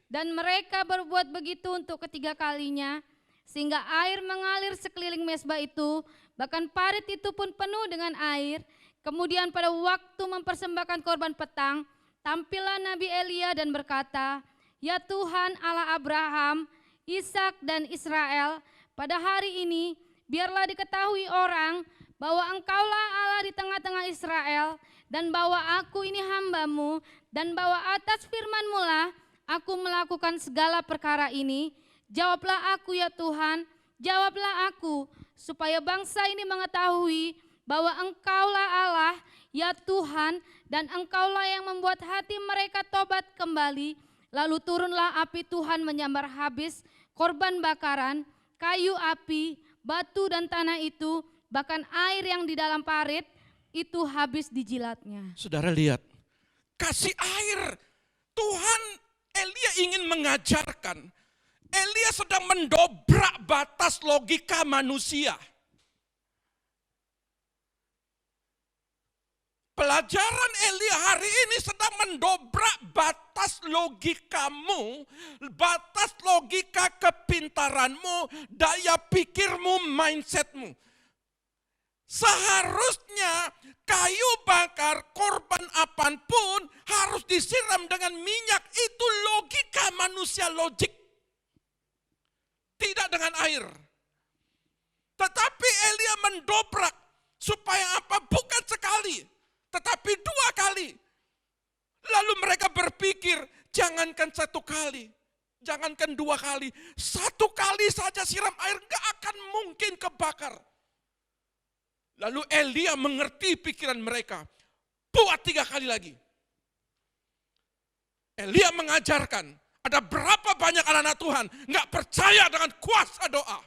Dan mereka berbuat begitu untuk ketiga kalinya. Sehingga air mengalir sekeliling mezbah itu. Bahkan parit itu pun penuh dengan air. Kemudian pada waktu mempersembahkan korban petang, tampillah Nabi Elia dan berkata, ya Tuhan Allah Abraham, Ishak dan Israel, pada hari ini biarlah diketahui orang bahwa engkaulah Allah di tengah-tengah Israel, dan bahwa aku ini hamba-Mu, dan bahwa atas firman-Mu lah aku melakukan segala perkara ini. Jawablah aku ya Tuhan, jawablah aku, supaya bangsa ini mengetahui bahwa engkaulah Allah, ya Tuhan, dan engkaulah yang membuat hati mereka tobat kembali. Lalu turunlah api Tuhan menyambar habis korban bakaran, kayu api, batu dan tanah itu, bahkan air yang di dalam parit itu habis dijilatnya. Saudara lihat, kasih air. Tuhan, Elia ingin mengajarkan. Elia sedang mendobrak batas logika manusia. Pelajaran Elia hari ini sedang mendobrak batas logikamu, batas logika kepintaranmu, daya pikirmu, mindsetmu. Seharusnya kayu bakar, korban apapun harus disiram dengan minyak. Itu logika manusia logik. Tidak dengan air. Tetapi Elia mendobrak supaya apa? Bukan sekali. Tetapi 2 kali. Lalu mereka berpikir, jangankan 1 kali, jangankan 2 kali, 1 kali saja siram air gak akan mungkin kebakar. Lalu Elia mengerti pikiran mereka, buat 3 kali lagi. Elia mengajarkan, ada berapa banyak anak-anak Tuhan gak percaya dengan kuasa doa.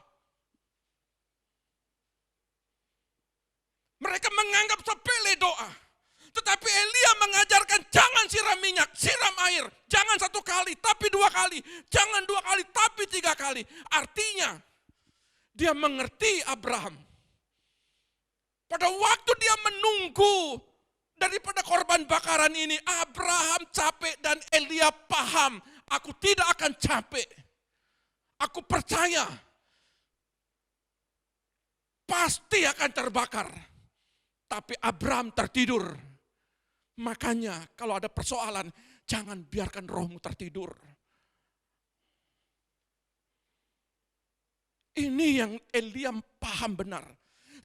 Mereka menganggap sepele doa. Tetapi Elia mengajarkan jangan siram minyak, siram air. Jangan 1 kali, tapi 2 kali. Jangan 2 kali, tapi 3 kali. Artinya, dia mengerti Abraham. Pada waktu dia menunggu daripada korban bakaran ini, Abraham capek dan Elia paham. Aku tidak akan capek. Aku percaya. Pasti akan terbakar. Tapi Abraham tertidur. Makanya kalau ada persoalan, jangan biarkan rohmu tertidur. Ini yang Elia paham benar.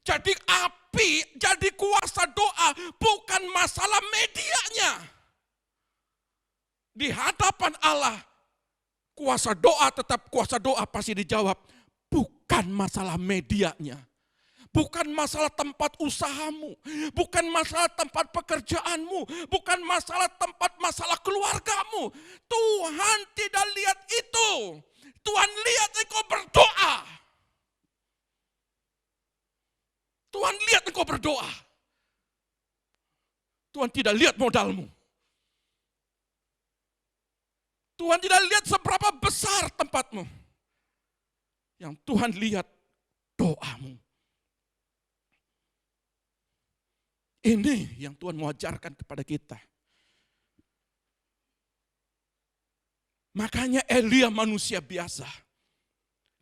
Jadi api, jadi kuasa doa bukan masalah medianya. Di hadapan Allah, kuasa doa tetap kuasa doa pasti dijawab. Bukan masalah medianya. Bukan masalah tempat usahamu, bukan masalah tempat pekerjaanmu, bukan masalah keluargamu. Tuhan tidak lihat itu. Tuhan lihat engkau berdoa. Tuhan lihat engkau berdoa. Tuhan tidak lihat modalmu. Tuhan tidak lihat seberapa besar tempatmu. Yang Tuhan lihat doamu. Ini yang Tuhan mau ajarkan kepada kita. Makanya Elia manusia biasa.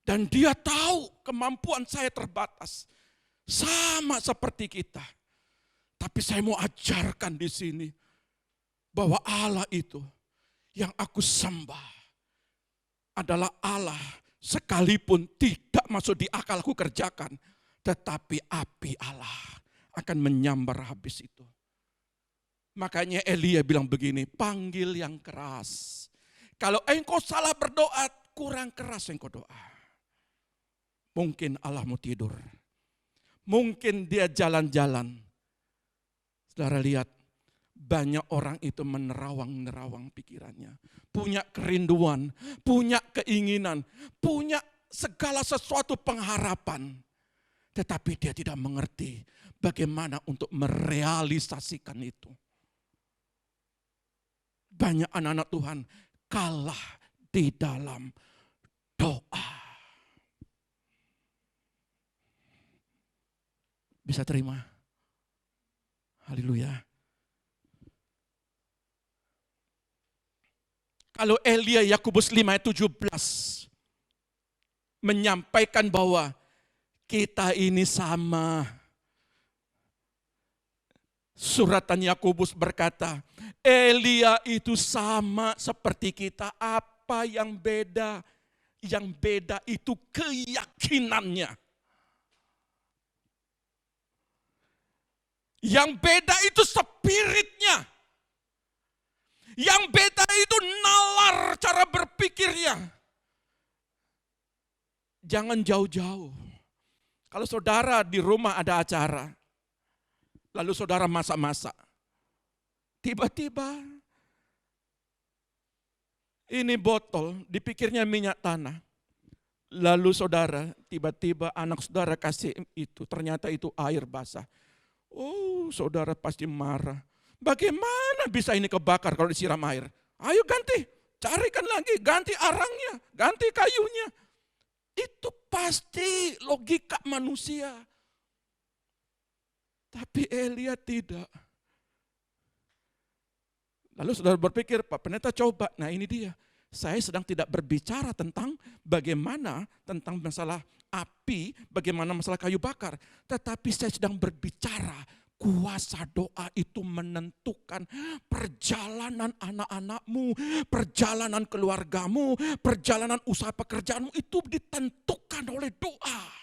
Dan dia tahu kemampuan saya terbatas. Sama seperti kita. Tapi saya mau ajarkan di sini. Bahwa Allah itu yang aku sembah. Adalah Allah sekalipun tidak masuk di akal aku kerjakan. Tetapi api Allah akan menyambar habis itu. Makanya Elia bilang begini, panggil yang keras. Kalau engkau salah berdoa, kurang keras engkau doa. Mungkin Allah mau tidur. Mungkin dia jalan-jalan. Saudara lihat, banyak orang itu menerawang-nerawang pikirannya. Punya kerinduan, punya keinginan, punya segala sesuatu pengharapan. Tetapi dia tidak mengerti bagaimana untuk merealisasikan itu. Banyak anak-anak Tuhan kalah di dalam doa. Bisa terima? Haleluya. Kalau Elia Yakobus 5 ayat 17 menyampaikan bahwa kita ini sama. Suratan Yakobus berkata, Elia itu sama seperti kita. Apa yang beda? Yang beda itu keyakinannya. Yang beda itu spiritnya. Yang beda itu nalar cara berpikirnya. Jangan jauh-jauh. Kalau saudara di rumah ada acara, lalu saudara masak-masak, tiba-tiba ini botol, dipikirnya minyak tanah. Lalu saudara, tiba-tiba anak saudara kasih itu, ternyata itu air basah. Oh, saudara pasti marah. Bagaimana bisa ini kebakar kalau disiram air? Ayo ganti, carikan lagi, ganti arangnya, ganti kayunya. Itu pasti logika manusia. Tapi Elia tidak. Lalu saudara berpikir, Pak Pendeta coba, nah ini dia. Saya sedang tidak berbicara tentang bagaimana, tentang masalah api, bagaimana masalah kayu bakar. Tetapi saya sedang berbicara, kuasa doa itu menentukan perjalanan anak-anakmu, perjalanan keluargamu, perjalanan usaha pekerjaanmu itu ditentukan oleh doa.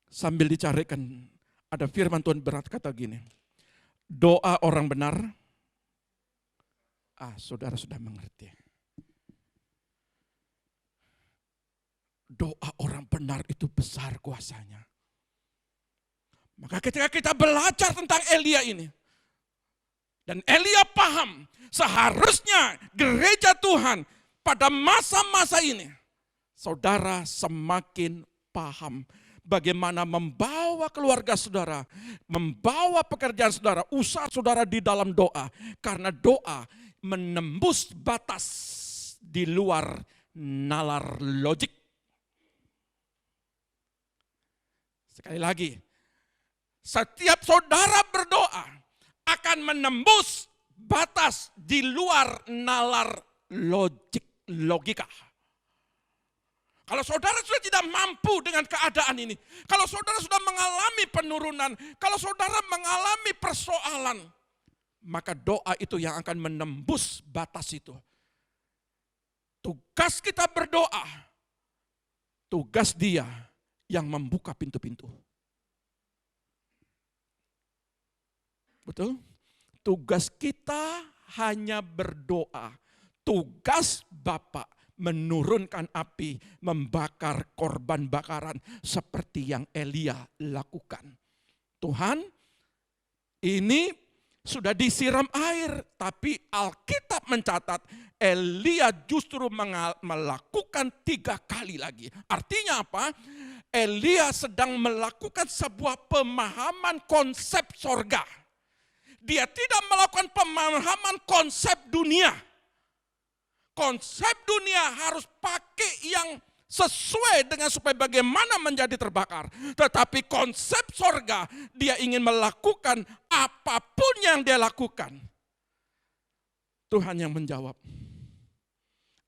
Sambil dicarikan, ada firman Tuhan berat kata gini, doa orang benar, saudara sudah mengerti. Doa orang benar itu besar kuasanya. Maka ketika kita belajar tentang Elia ini, dan Elia paham, seharusnya gereja Tuhan pada masa-masa ini, saudara semakin paham bagaimana membawa keluarga saudara, membawa pekerjaan saudara, usaha saudara di dalam doa. Karena doa menembus batas di luar nalar logik. Sekali lagi, setiap saudara berdoa akan menembus batas di luar nalar logika. Kalau saudara sudah tidak mampu dengan keadaan ini, kalau saudara sudah mengalami penurunan, kalau saudara mengalami persoalan, maka doa itu yang akan menembus batas itu. Tugas kita berdoa, tugas Dia yang membuka pintu-pintu. Betul? Tugas kita hanya berdoa. Tugas Bapa menurunkan api, membakar korban bakaran seperti yang Elia lakukan. Tuhan, ini sudah disiram air, tapi Alkitab mencatat Elia justru melakukan 3 kali lagi. Artinya apa? Elia sedang melakukan sebuah pemahaman konsep sorga. Dia tidak melakukan pemahaman konsep dunia. Konsep dunia harus pakai yang sesuai dengan supaya bagaimana menjadi terbakar. Tetapi konsep sorga, dia ingin melakukan apapun yang dia lakukan. Tuhan yang menjawab.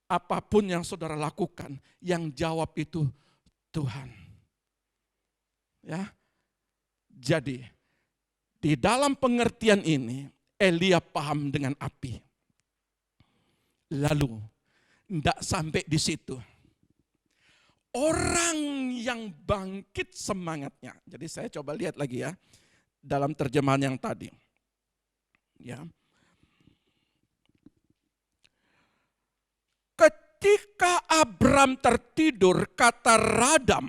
Apapun yang saudara lakukan, yang jawab itu Tuhan. Ya. Jadi, di dalam pengertian ini, Elia paham dengan api. Lalu, tidak sampai di situ. Orang yang bangkit semangatnya. Jadi saya coba lihat lagi ya, dalam terjemahan yang tadi. Ya. Ketika Abram tertidur, kata radam,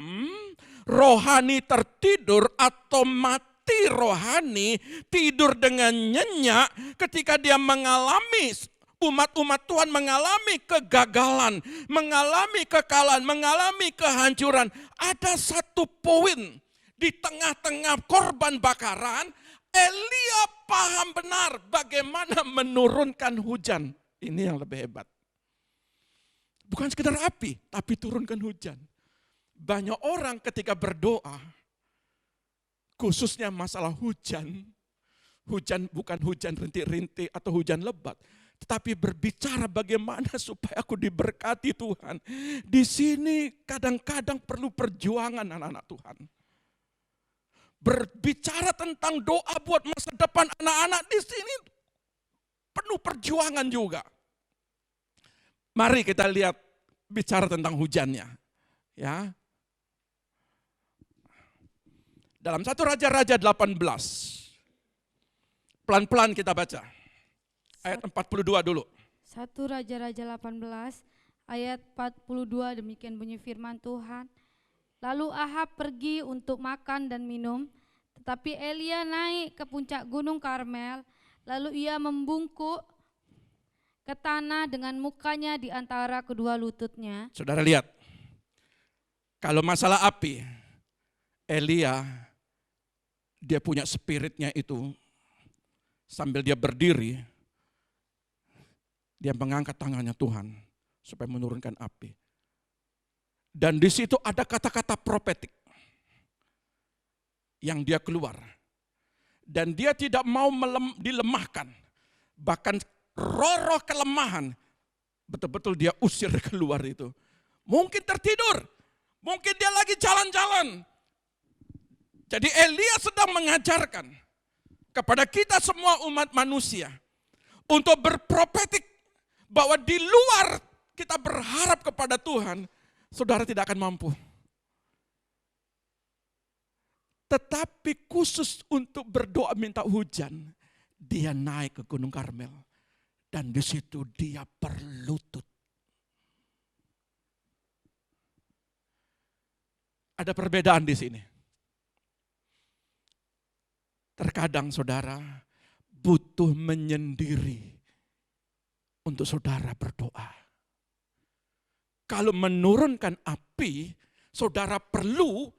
rohani tertidur atau mati mati rohani, tidur dengan nyenyak ketika dia mengalami, umat-umat Tuhan mengalami kegagalan, mengalami kekalahan, mengalami kehancuran. Ada satu poin di tengah-tengah korban bakaran, Elia paham benar bagaimana menurunkan hujan. Ini yang lebih hebat. Bukan sekedar api, tapi turunkan hujan. Banyak orang ketika berdoa, khususnya masalah hujan, hujan bukan hujan rintik-rintik atau hujan lebat, tetapi berbicara bagaimana supaya aku diberkati Tuhan. Di sini kadang-kadang perlu perjuangan anak-anak Tuhan. Berbicara tentang doa buat masa depan anak-anak di sini penuh perjuangan juga. Mari kita lihat bicara tentang hujannya. Ya. Dalam 1 Raja-Raja 18. Pelan-pelan kita baca. Ayat 42 dulu. 1 Raja-Raja 18 ayat 42, demikian bunyi firman Tuhan. Lalu Ahab pergi untuk makan dan minum, tetapi Elia naik ke puncak gunung Karmel, lalu ia membungkuk ke tanah dengan mukanya di antara kedua lututnya. Saudara lihat, kalau masalah api, Elia, dia punya spiritnya itu, sambil dia berdiri, dia mengangkat tangannya Tuhan, supaya menurunkan api. Dan di situ ada kata-kata profetik, yang dia keluar. Dan dia tidak mau dilemahkan, bahkan roh-roh kelemahan, betul-betul dia usir keluar itu. Mungkin tertidur, mungkin dia lagi jalan-jalan. Jadi Elia sedang mengajarkan kepada kita semua umat manusia untuk berprofetik bahwa di luar kita berharap kepada Tuhan, saudara tidak akan mampu. Tetapi khusus untuk berdoa minta hujan, dia naik ke Gunung Karmel. Dan di situ dia berlutut. Ada perbedaan di sini. Terkadang saudara butuh menyendiri untuk saudara berdoa. Kalau menurunkan api, saudara perlu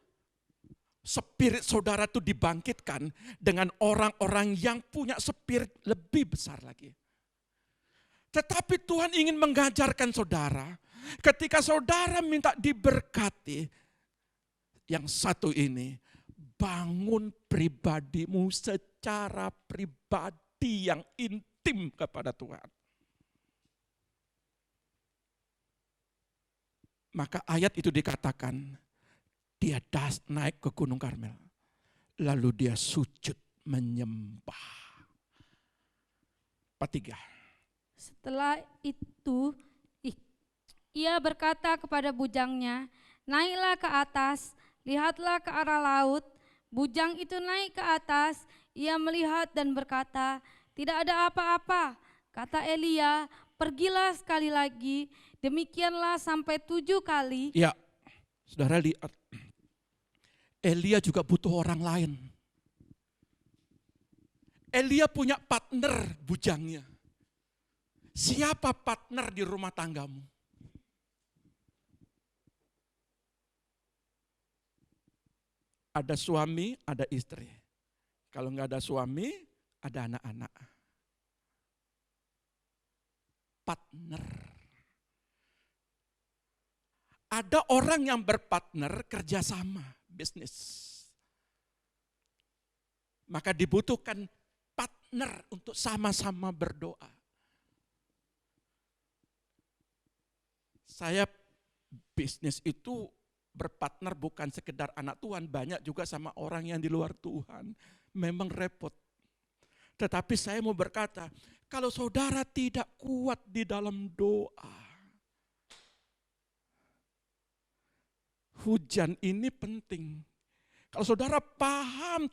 spirit saudara itu dibangkitkan dengan orang-orang yang punya spirit lebih besar lagi. Tetapi Tuhan ingin mengajarkan saudara, ketika saudara minta diberkati, yang satu ini, bangun pribadimu secara pribadi yang intim kepada Tuhan. Maka ayat itu dikatakan, dia naik ke Gunung Karmel, lalu dia sujud menyembah. 43. Setelah itu ia berkata kepada bujangnya, naiklah ke atas, lihatlah ke arah laut. Bujang itu naik ke atas, ia melihat dan berkata, tidak ada apa-apa. Kata Elia, pergilah sekali lagi, demikianlah sampai 7 kali. Ya, saudara lihat, Elia juga butuh orang lain. Elia punya partner bujangnya. Siapa partner di rumah tanggamu? Ada suami, ada istri. Kalau nggak ada suami, ada anak-anak. Partner. Ada orang yang berpartner kerjasama bisnis. Maka dibutuhkan partner untuk sama-sama berdoa. Saya bisnis itu berpartner bukan sekedar anak Tuhan, banyak juga sama orang yang di luar Tuhan. Memang repot. Tetapi saya mau berkata, kalau saudara tidak kuat di dalam doa, hujan ini penting. Kalau saudara paham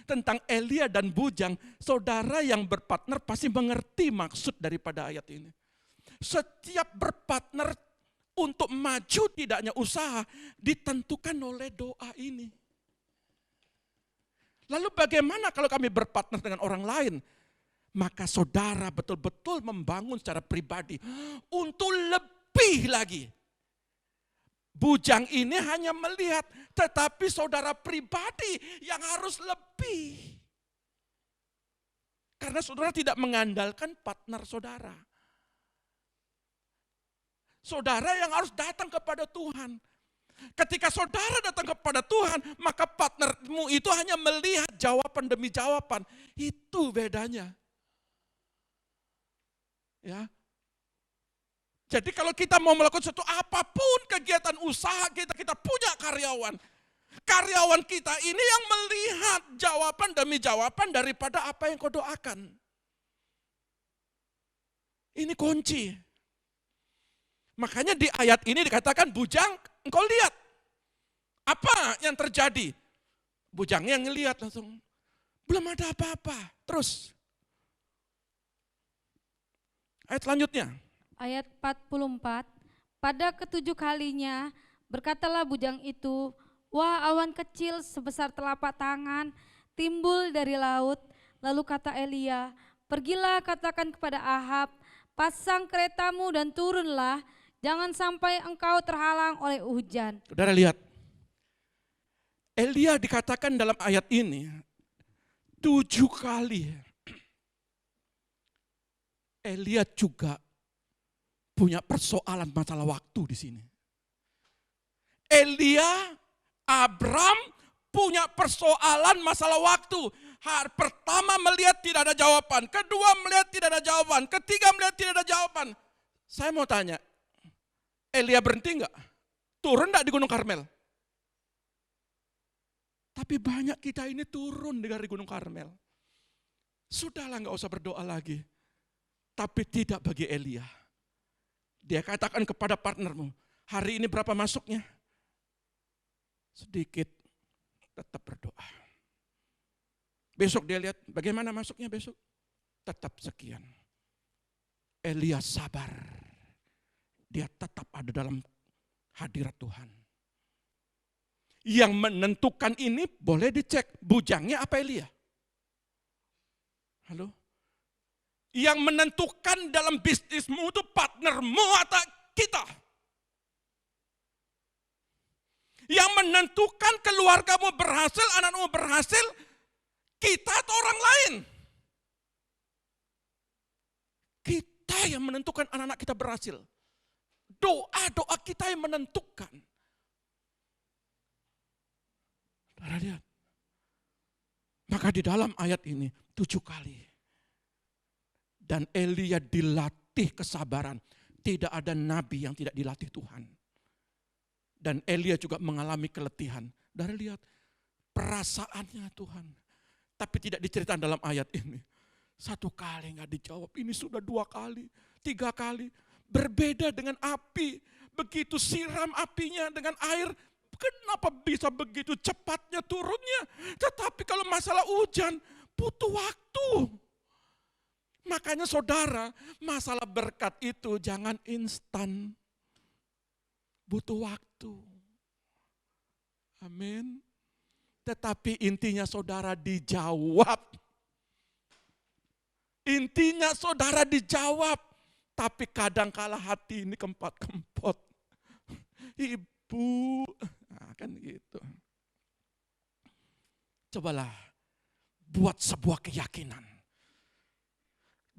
tentang Elia dan bujang, saudara yang berpartner pasti mengerti maksud daripada ayat ini. Setiap berpartner untuk maju tidaknya usaha ditentukan oleh doa ini. Lalu bagaimana kalau kami berpartner dengan orang lain? Maka saudara betul-betul membangun secara pribadi untuk lebih lagi. Bujang ini hanya melihat, tetapi saudara pribadi yang harus lebih. Karena saudara tidak mengandalkan partner saudara. Saudara yang harus datang kepada Tuhan. Ketika saudara datang kepada Tuhan, maka partnermu itu hanya melihat jawaban demi jawaban. Itu bedanya. Ya. Jadi kalau kita mau melakukan sesuatu apapun kegiatan usaha kita punya karyawan. Karyawan kita ini yang melihat jawaban demi jawaban daripada apa yang kau doakan. Ini kunci. Makanya di ayat ini dikatakan bujang, engkau lihat. Apa yang terjadi? Bujangnya ngelihat langsung. Belum ada apa-apa. Terus. Ayat selanjutnya. Ayat 44, pada ketujuh kalinya berkatalah bujang itu, wah awan kecil sebesar telapak tangan timbul dari laut. Lalu kata Elia, pergilah katakan kepada Ahab, pasang keretamu dan turunlah, jangan sampai engkau terhalang oleh hujan. Saudara lihat, Elia dikatakan dalam ayat ini 7 kali. Elia juga punya persoalan masalah waktu di sini. Elia, Abram punya persoalan masalah waktu. Pertama melihat tidak ada jawaban, kedua melihat tidak ada jawaban, ketiga melihat tidak ada jawaban. Saya mau tanya, Elia berhenti enggak? Turun enggak di Gunung Karmel? Tapi banyak kita ini turun dari Gunung Karmel. Sudahlah enggak usah berdoa lagi. Tapi tidak bagi Elia. Dia katakan kepada partnermu, hari ini berapa masuknya? Sedikit, tetap berdoa. Besok dia lihat bagaimana masuknya besok. Tetap sekian. Elia sabar. Dia tetap ada dalam hadirat Tuhan. Yang menentukan ini boleh dicek. Bujangnya apa Elia? Halo? Yang menentukan dalam bisnismu itu partnermu atau kita. Yang menentukan keluargamu berhasil, anakmu berhasil, kita atau orang lain. Kita yang menentukan anak-anak kita berhasil. Doa-doa kita yang menentukan. Saudara lihat. Maka di dalam ayat ini 7 kali. Dan Elia dilatih kesabaran. Tidak ada nabi yang tidak dilatih Tuhan. Dan Elia juga mengalami keletihan. Saudara lihat perasaannya Tuhan. Tapi tidak diceritakan dalam ayat ini. 1 kali nggak dijawab, ini sudah 2 kali, 3 kali. Berbeda dengan api, begitu siram apinya dengan air, kenapa bisa begitu cepatnya turunnya? Tetapi kalau masalah hujan, butuh waktu. Makanya saudara, masalah berkat itu jangan instan. Butuh waktu. Amin. Tetapi intinya saudara dijawab. Intinya saudara dijawab. Tapi kadangkala hati ini kempot-kempot. Ibu, nah, kan gitu. Cobalah buat sebuah keyakinan.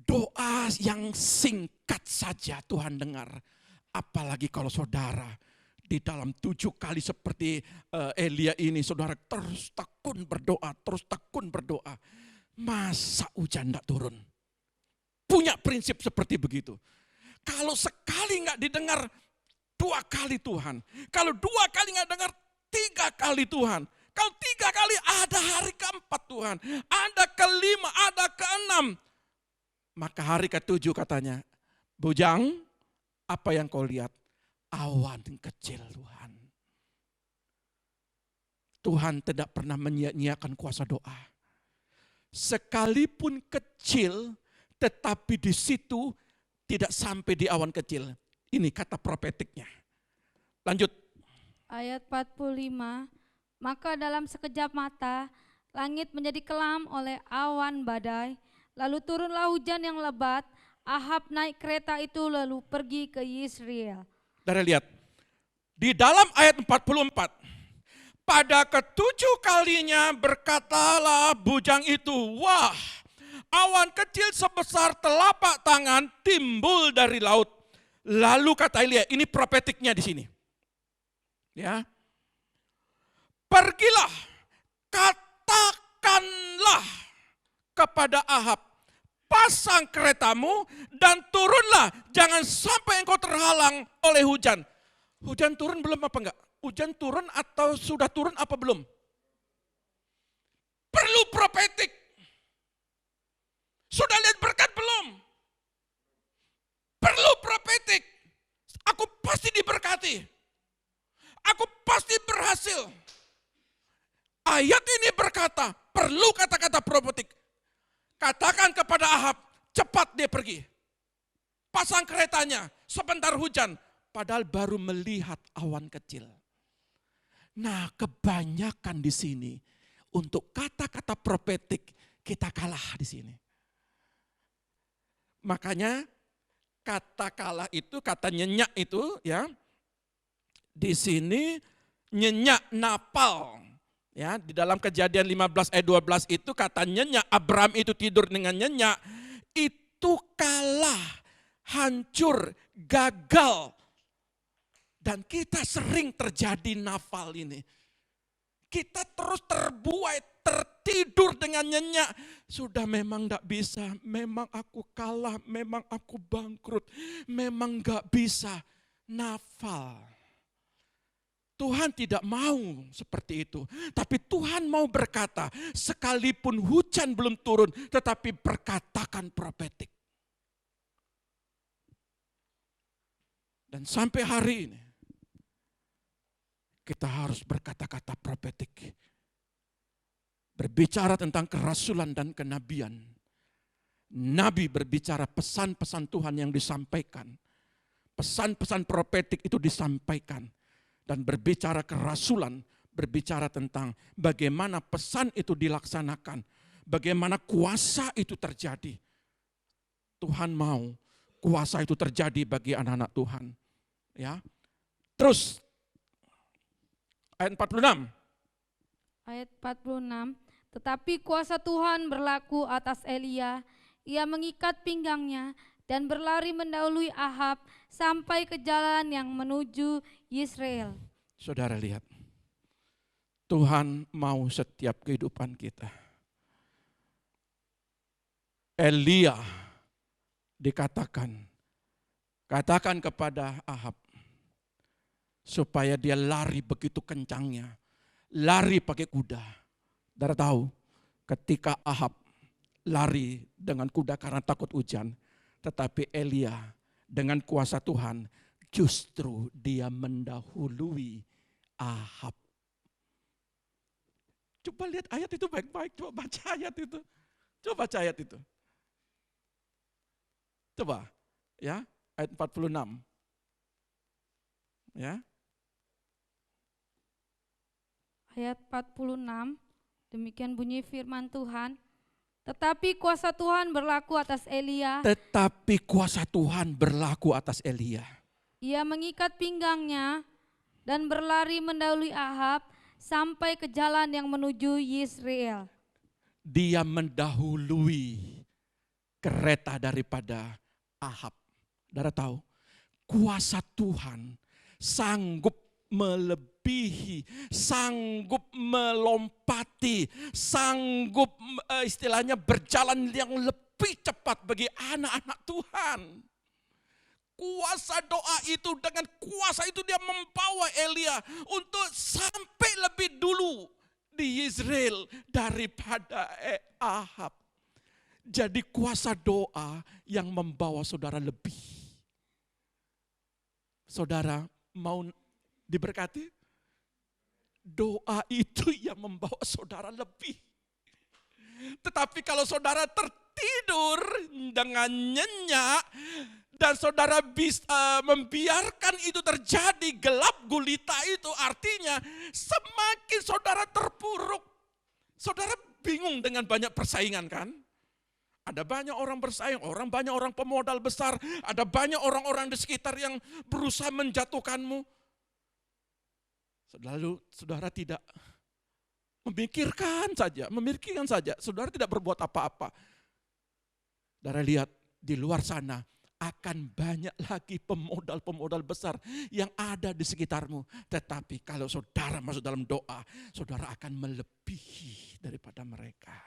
Doa yang singkat saja Tuhan dengar. Apalagi kalau saudara di dalam 7 kali seperti Elia ini, saudara terus tekun berdoa. Masa hujan tidak turun? Punya prinsip seperti begitu. Kalau sekali nggak didengar, 2 kali Tuhan. Kalau 2 kali nggak dengar, 3 kali Tuhan. Kalau 3 kali ada hari keempat Tuhan. Ada kelima, ada keenam. Maka hari ke-7 katanya, bujang, apa yang kau lihat? Awan kecil Tuhan. Tuhan tidak pernah menyia-nyiakan kuasa doa. Sekalipun kecil, tetapi di situ tidak sampai di awan kecil. Ini kata profetiknya. Lanjut. Ayat 45, maka dalam sekejap mata langit menjadi kelam oleh awan badai, lalu turunlah hujan yang lebat, Ahab naik kereta itu lalu pergi ke Yisrael. Saudara lihat, di dalam ayat 44, pada ketujuh kalinya berkatalah bujang itu, wah, awan kecil sebesar telapak tangan timbul dari laut. Lalu kata Elia, ini profetiknya di sini. Ya. Pergilah, katakanlah kepada Ahab, pasang keretamu dan turunlah, jangan sampai engkau terhalang oleh hujan. Hujan turun belum apa enggak? Hujan turun atau sudah turun apa belum? Perlu profetik. Sudah lihat berkat belum? Perlu profetik. Aku pasti diberkati. Aku pasti berhasil. Ayat ini berkata, perlu kata-kata profetik. Katakan kepada Ahab, cepat dia pergi. Pasang keretanya, sebentar hujan. Padahal baru melihat awan kecil. Nah, kebanyakan di sini untuk kata-kata profetik kita kalah di sini. Makanya kata kalah itu, kata nyenyak itu ya, di sini nyenyak napal. Ya, di dalam Kejadian 15 ayat 12 itu kata nyenyak, Abraham itu tidur dengan nyenyak, itu kalah, hancur, gagal. Dan kita sering terjadi nafal ini. Kita terus terbuai, tertidur dengan nyenyak. Sudah memang tidak bisa, memang aku kalah, memang aku bangkrut, memang gak bisa. Nafal. Tuhan tidak mau seperti itu. Tapi Tuhan mau berkata, sekalipun hujan belum turun, tetapi berkatakan profetik. Dan sampai hari ini, kita harus berkata-kata profetik. Berbicara tentang kerasulan dan kenabian. Nabi berbicara pesan-pesan Tuhan yang disampaikan. Pesan-pesan profetik itu disampaikan. Dan berbicara kerasulan, berbicara tentang bagaimana pesan itu dilaksanakan. Bagaimana kuasa itu terjadi. Tuhan mau kuasa itu terjadi bagi anak-anak Tuhan. Ya. Terus ayat 46. Ayat 46, tetapi kuasa Tuhan berlaku atas Elia, ia mengikat pinggangnya dan berlari mendahului Ahab sampai ke jalan yang menuju Yisrael. Saudara lihat, Tuhan mau setiap kehidupan kita. Elia dikatakan, katakan kepada Ahab, supaya dia lari begitu kencangnya. Lari pakai kuda. Saudara tahu, ketika Ahab lari dengan kuda karena takut hujan. Tetapi Elia dengan kuasa Tuhan, justru dia mendahului Ahab. Coba lihat ayat itu baik-baik, coba baca ayat itu. Coba baca ayat itu. Coba, ya, ayat 46. Ya. Ayat 46, demikian bunyi firman Tuhan. Tetapi kuasa Tuhan berlaku atas Elia. Tetapi kuasa Tuhan berlaku atas Elia. Ia mengikat pinggangnya dan berlari mendahului Ahab sampai ke jalan yang menuju Yisrael. Dia mendahului kereta daripada Ahab. Saudara tahu, kuasa Tuhan sanggup melebihi, sanggup melompati, sanggup istilahnya berjalan yang lebih cepat bagi anak-anak Tuhan. Kuasa doa itu, dengan kuasa itu dia membawa Elia untuk sampai lebih dulu di Israel daripada Ahab. Jadi kuasa doa yang membawa saudara lebih. Saudara mau diberkati? Doa itu yang membawa saudara lebih. Tetapi kalau saudara tertidur dengan nyenyak dan saudara bisa membiarkan itu terjadi, gelap gulita itu artinya semakin saudara terpuruk, Saudara bingung dengan banyak persaingan kan? Ada banyak orang bersaing, banyak orang pemodal besar, ada banyak orang-orang di sekitar yang berusaha menjatuhkanmu. Lalu saudara tidak memikirkan saja, saudara tidak berbuat apa-apa. Saudara lihat di luar sana akan banyak lagi pemodal-pemodal besar yang ada di sekitarmu. Tetapi kalau saudara masuk dalam doa, saudara akan melebihi daripada mereka.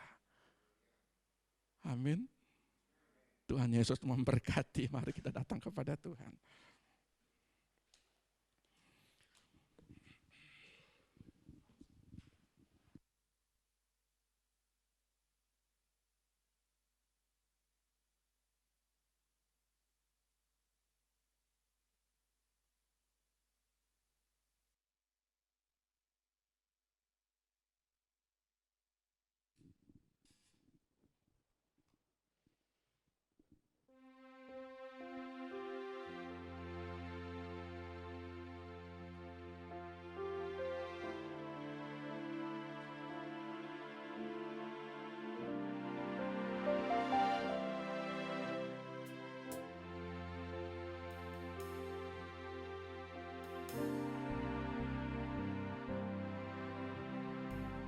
Amin. Tuhan Yesus memberkati. Mari kita datang kepada Tuhan.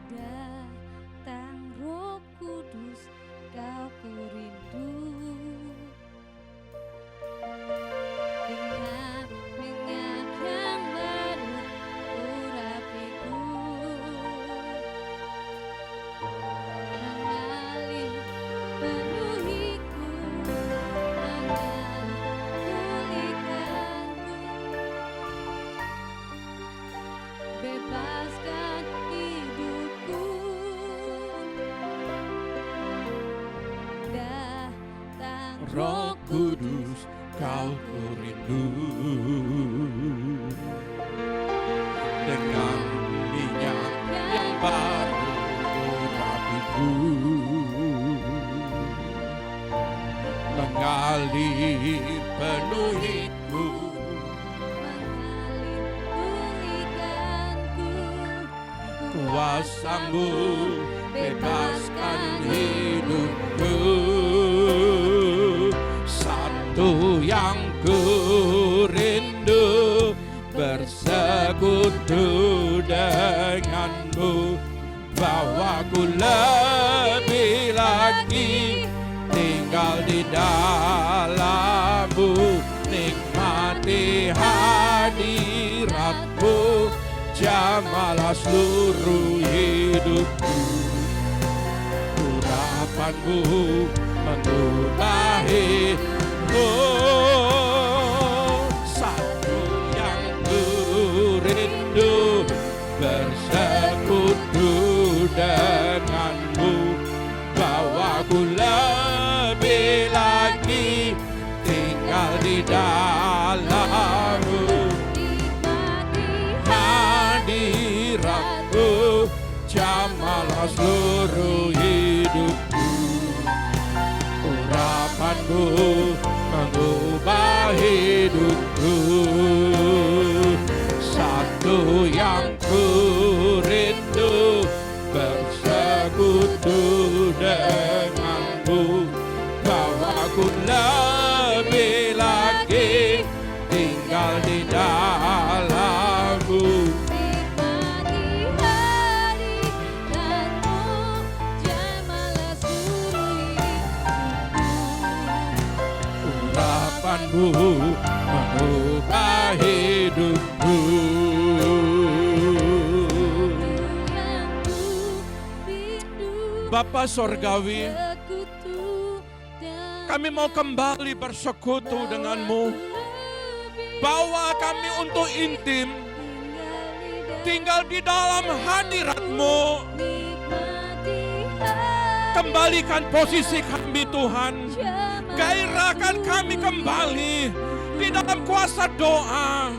Datang Roh Kudus, kau ku rindu. Dengan minyak yang baru urapiku, mengalir penuhiku, mengalir pulihkanku, bebaskan hidupku. Datang Roh Kudus, kau ku rindu. Dengan minyak yang baru urapiku, mengalir penuhiku, mengalir pulihkanku, kuasamu bebaskan hidupku. Satu yang ku rindu, bersekutu denganmu, bawaku lebih lagi tinggal di dalammu, nikmati hadiratmu, jamalah seluruh hidupku. Urapanmu mengubah satu yang ku rindu, bersekutu denganmu, bawaku lebih lagi tinggal di dalammu, hadiratmu, jamalah seluruh hidupku. Urapanmu mengubah hidupku. Satu yang ku rindu, bersekutu denganmu, bawaku lebih lagi tinggal di dalammu, mengubah hidupku. Bapa Sorgawi, kami mau kembali bersekutu denganmu. Bawa kami untuk intim, tinggal di dalam hadirat-Mu. Kembalikan posisi kami Tuhan, gairahkan kami kembali di dalam kuasa doa.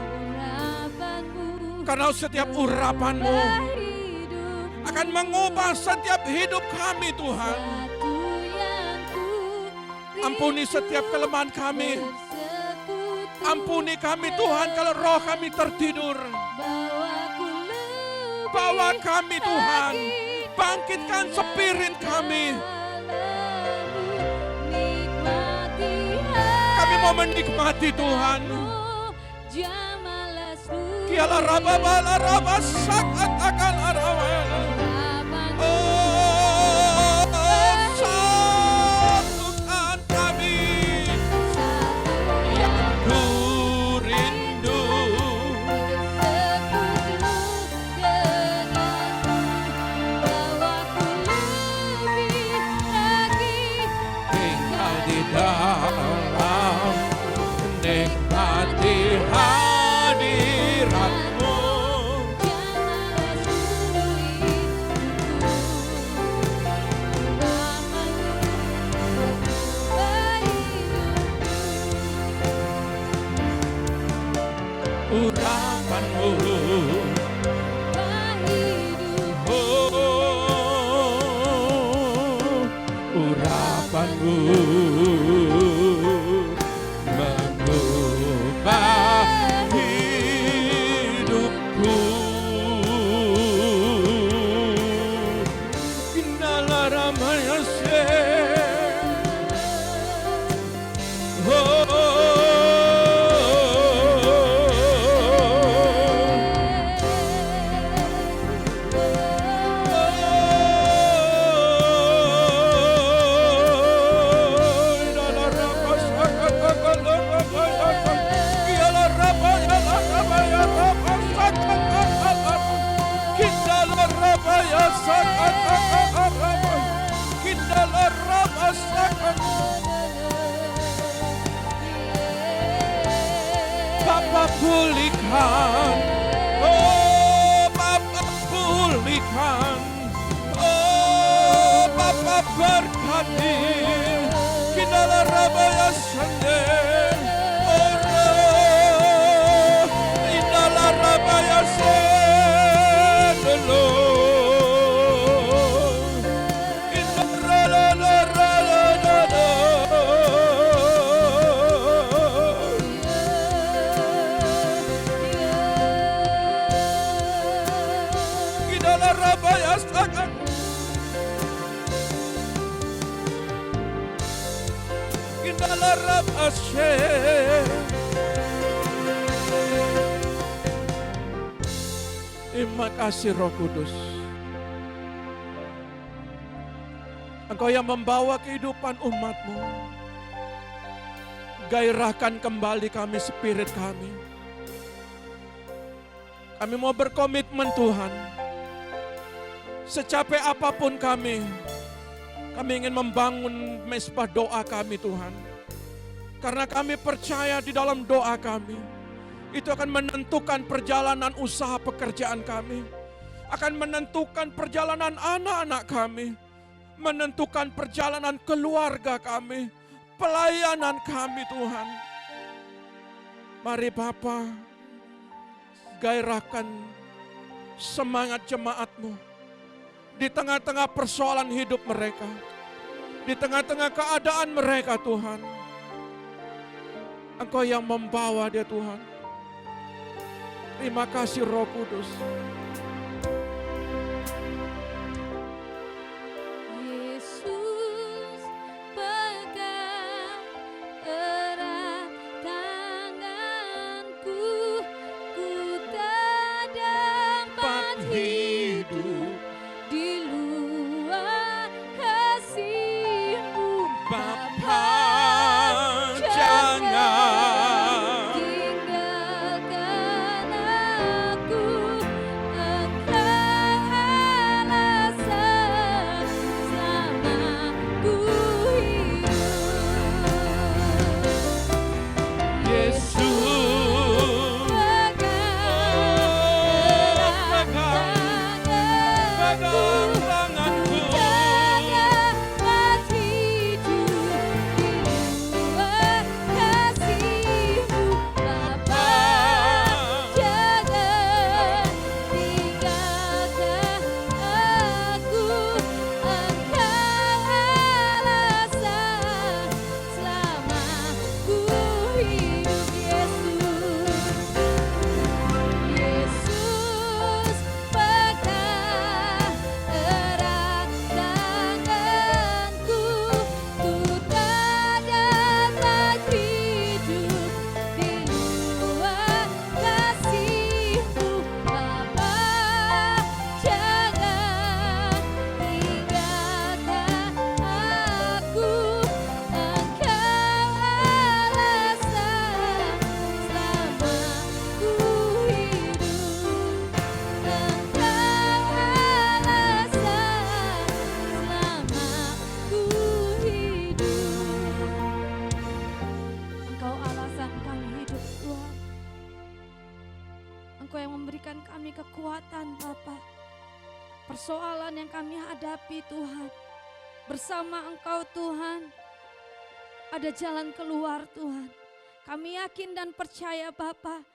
Karena setiap urapan-Mu akan mengubah setiap hidup kami Tuhan. Ampuni setiap kelemahan kami. Ampuni kami Tuhan kalau roh kami tertidur. Bawa kami Tuhan bangkitkan spirit kami. Kami mau menikmati Tuhan. Kiala raba bala raba sakat akan arawana. Oh, satukan kami yang ku rindu. Tinggal di dalam nikmati hadirat-Mu. Urapan-Mu, urapan-Mu mengubah hidupku. Indala ramaya se, Bapa pulihkan, oh Bapa pulihkan, oh Bapa berkati, Kindala Rabaya Sande, oh Indala Rabaya Sande, terima kasih Roh Kudus. Engkau yang membawa kehidupan umat-Mu. Gairahkan kembali kami, spirit kami. Kami mau berkomitmen Tuhan. Secapek apapun kami ingin membangun mesbah doa kami Tuhan. Karena kami percaya di dalam doa kami, itu akan menentukan perjalanan usaha pekerjaan kami. Akan menentukan perjalanan anak-anak kami. Menentukan perjalanan keluarga kami. Pelayanan kami Tuhan. Mari Bapa, gairahkan semangat jemaat-Mu. Di tengah-tengah persoalan hidup mereka. Di tengah-tengah keadaan mereka Tuhan. Engkau yang membawa dia Tuhan. Terima kasih Roh Kudus. Yesus pegang erat tanganku, ku tak dapat hidup di luar kasih-Mu Bapa. Tinggalkan aku persoalan yang kami hadapi Tuhan. Bersama Engkau Tuhan, ada jalan keluar Tuhan. Kami yakin dan percaya Bapa,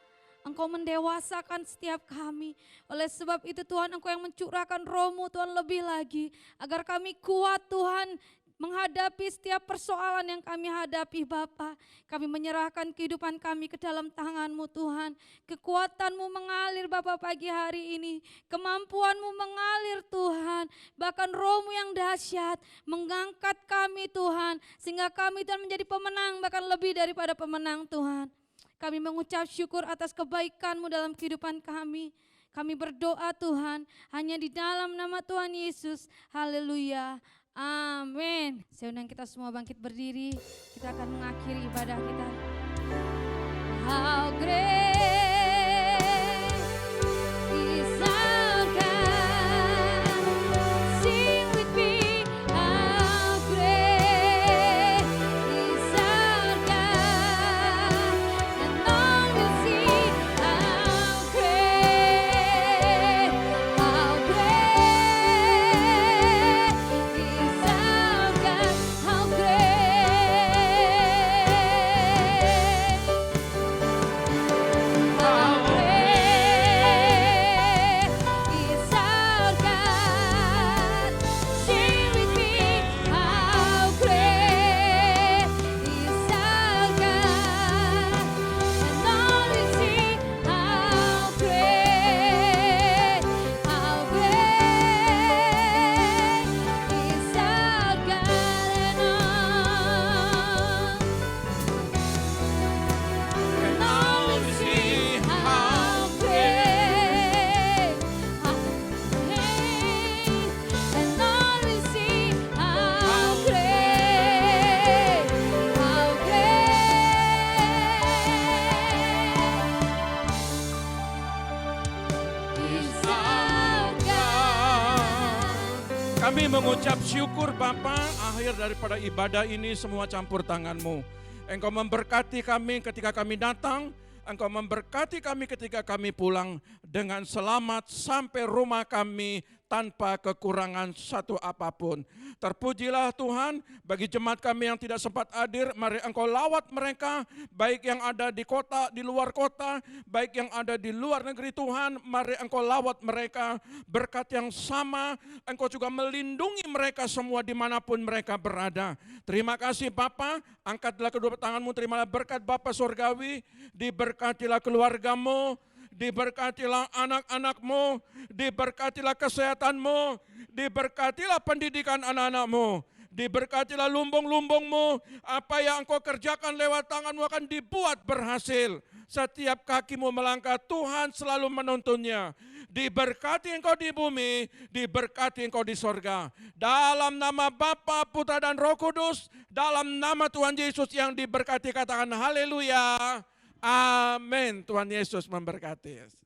Engkau mendewasakan setiap kami. Oleh sebab itu Tuhan, Engkau yang mencurahkan Roh-Mu Tuhan lebih lagi. Agar kami kuat Tuhan menghadapi setiap persoalan yang kami hadapi Bapa. Kami menyerahkan kehidupan kami ke dalam tangan-Mu Tuhan. Kekuatan-Mu mengalir Bapa pagi hari ini. Kemampuan-Mu mengalir Tuhan. Bahkan Roh-Mu yang dahsyat mengangkat kami Tuhan. Sehingga kami Tuhan menjadi pemenang, bahkan lebih daripada pemenang Tuhan. Kami mengucap syukur atas kebaikan-Mu dalam kehidupan kami. Kami berdoa Tuhan hanya di dalam nama Tuhan Yesus. Haleluya. Amin. Saya undang kita semua bangkit berdiri. Kita akan mengakhiri ibadah kita. How great is our God. Sing with me. How great is our God. And all will see how great is our God. How Kami mengucap syukur Bapa, akhir daripada ibadah ini semua campur tangan-Mu. Engkau memberkati kami ketika kami datang, Engkau memberkati kami ketika kami pulang dengan selamat sampai rumah kami tanpa kekurangan satu apapun. Terpujilah Tuhan, bagi jemaat kami yang tidak sempat hadir, mari Engkau lawat mereka, baik yang ada di kota, di luar kota, baik yang ada di luar negeri Tuhan, mari Engkau lawat mereka, berkat yang sama, Engkau juga melindungi mereka semua dimanapun mereka berada. Terima kasih Bapa, angkatlah kedua tangan-Mu, terimalah berkat Bapa Surgawi, diberkatilah keluarga-Mu, diberkatilah anak-anak-Mu, diberkatilah kesehatan-Mu, diberkatilah pendidikan anak-anak-Mu, diberkatilah lumbung-lumbung-Mu, apa yang Engkau kerjakan lewat tangan-Mu akan dibuat berhasil. Setiap kaki-Mu melangkah, Tuhan selalu menuntunnya. Diberkati Engkau di bumi, diberkati Engkau di sorga. Dalam nama Bapa, Putra dan Roh Kudus, dalam nama Tuhan Yesus yang diberkati, katakan haleluya. Amin. Tuhan Yesus memberkati.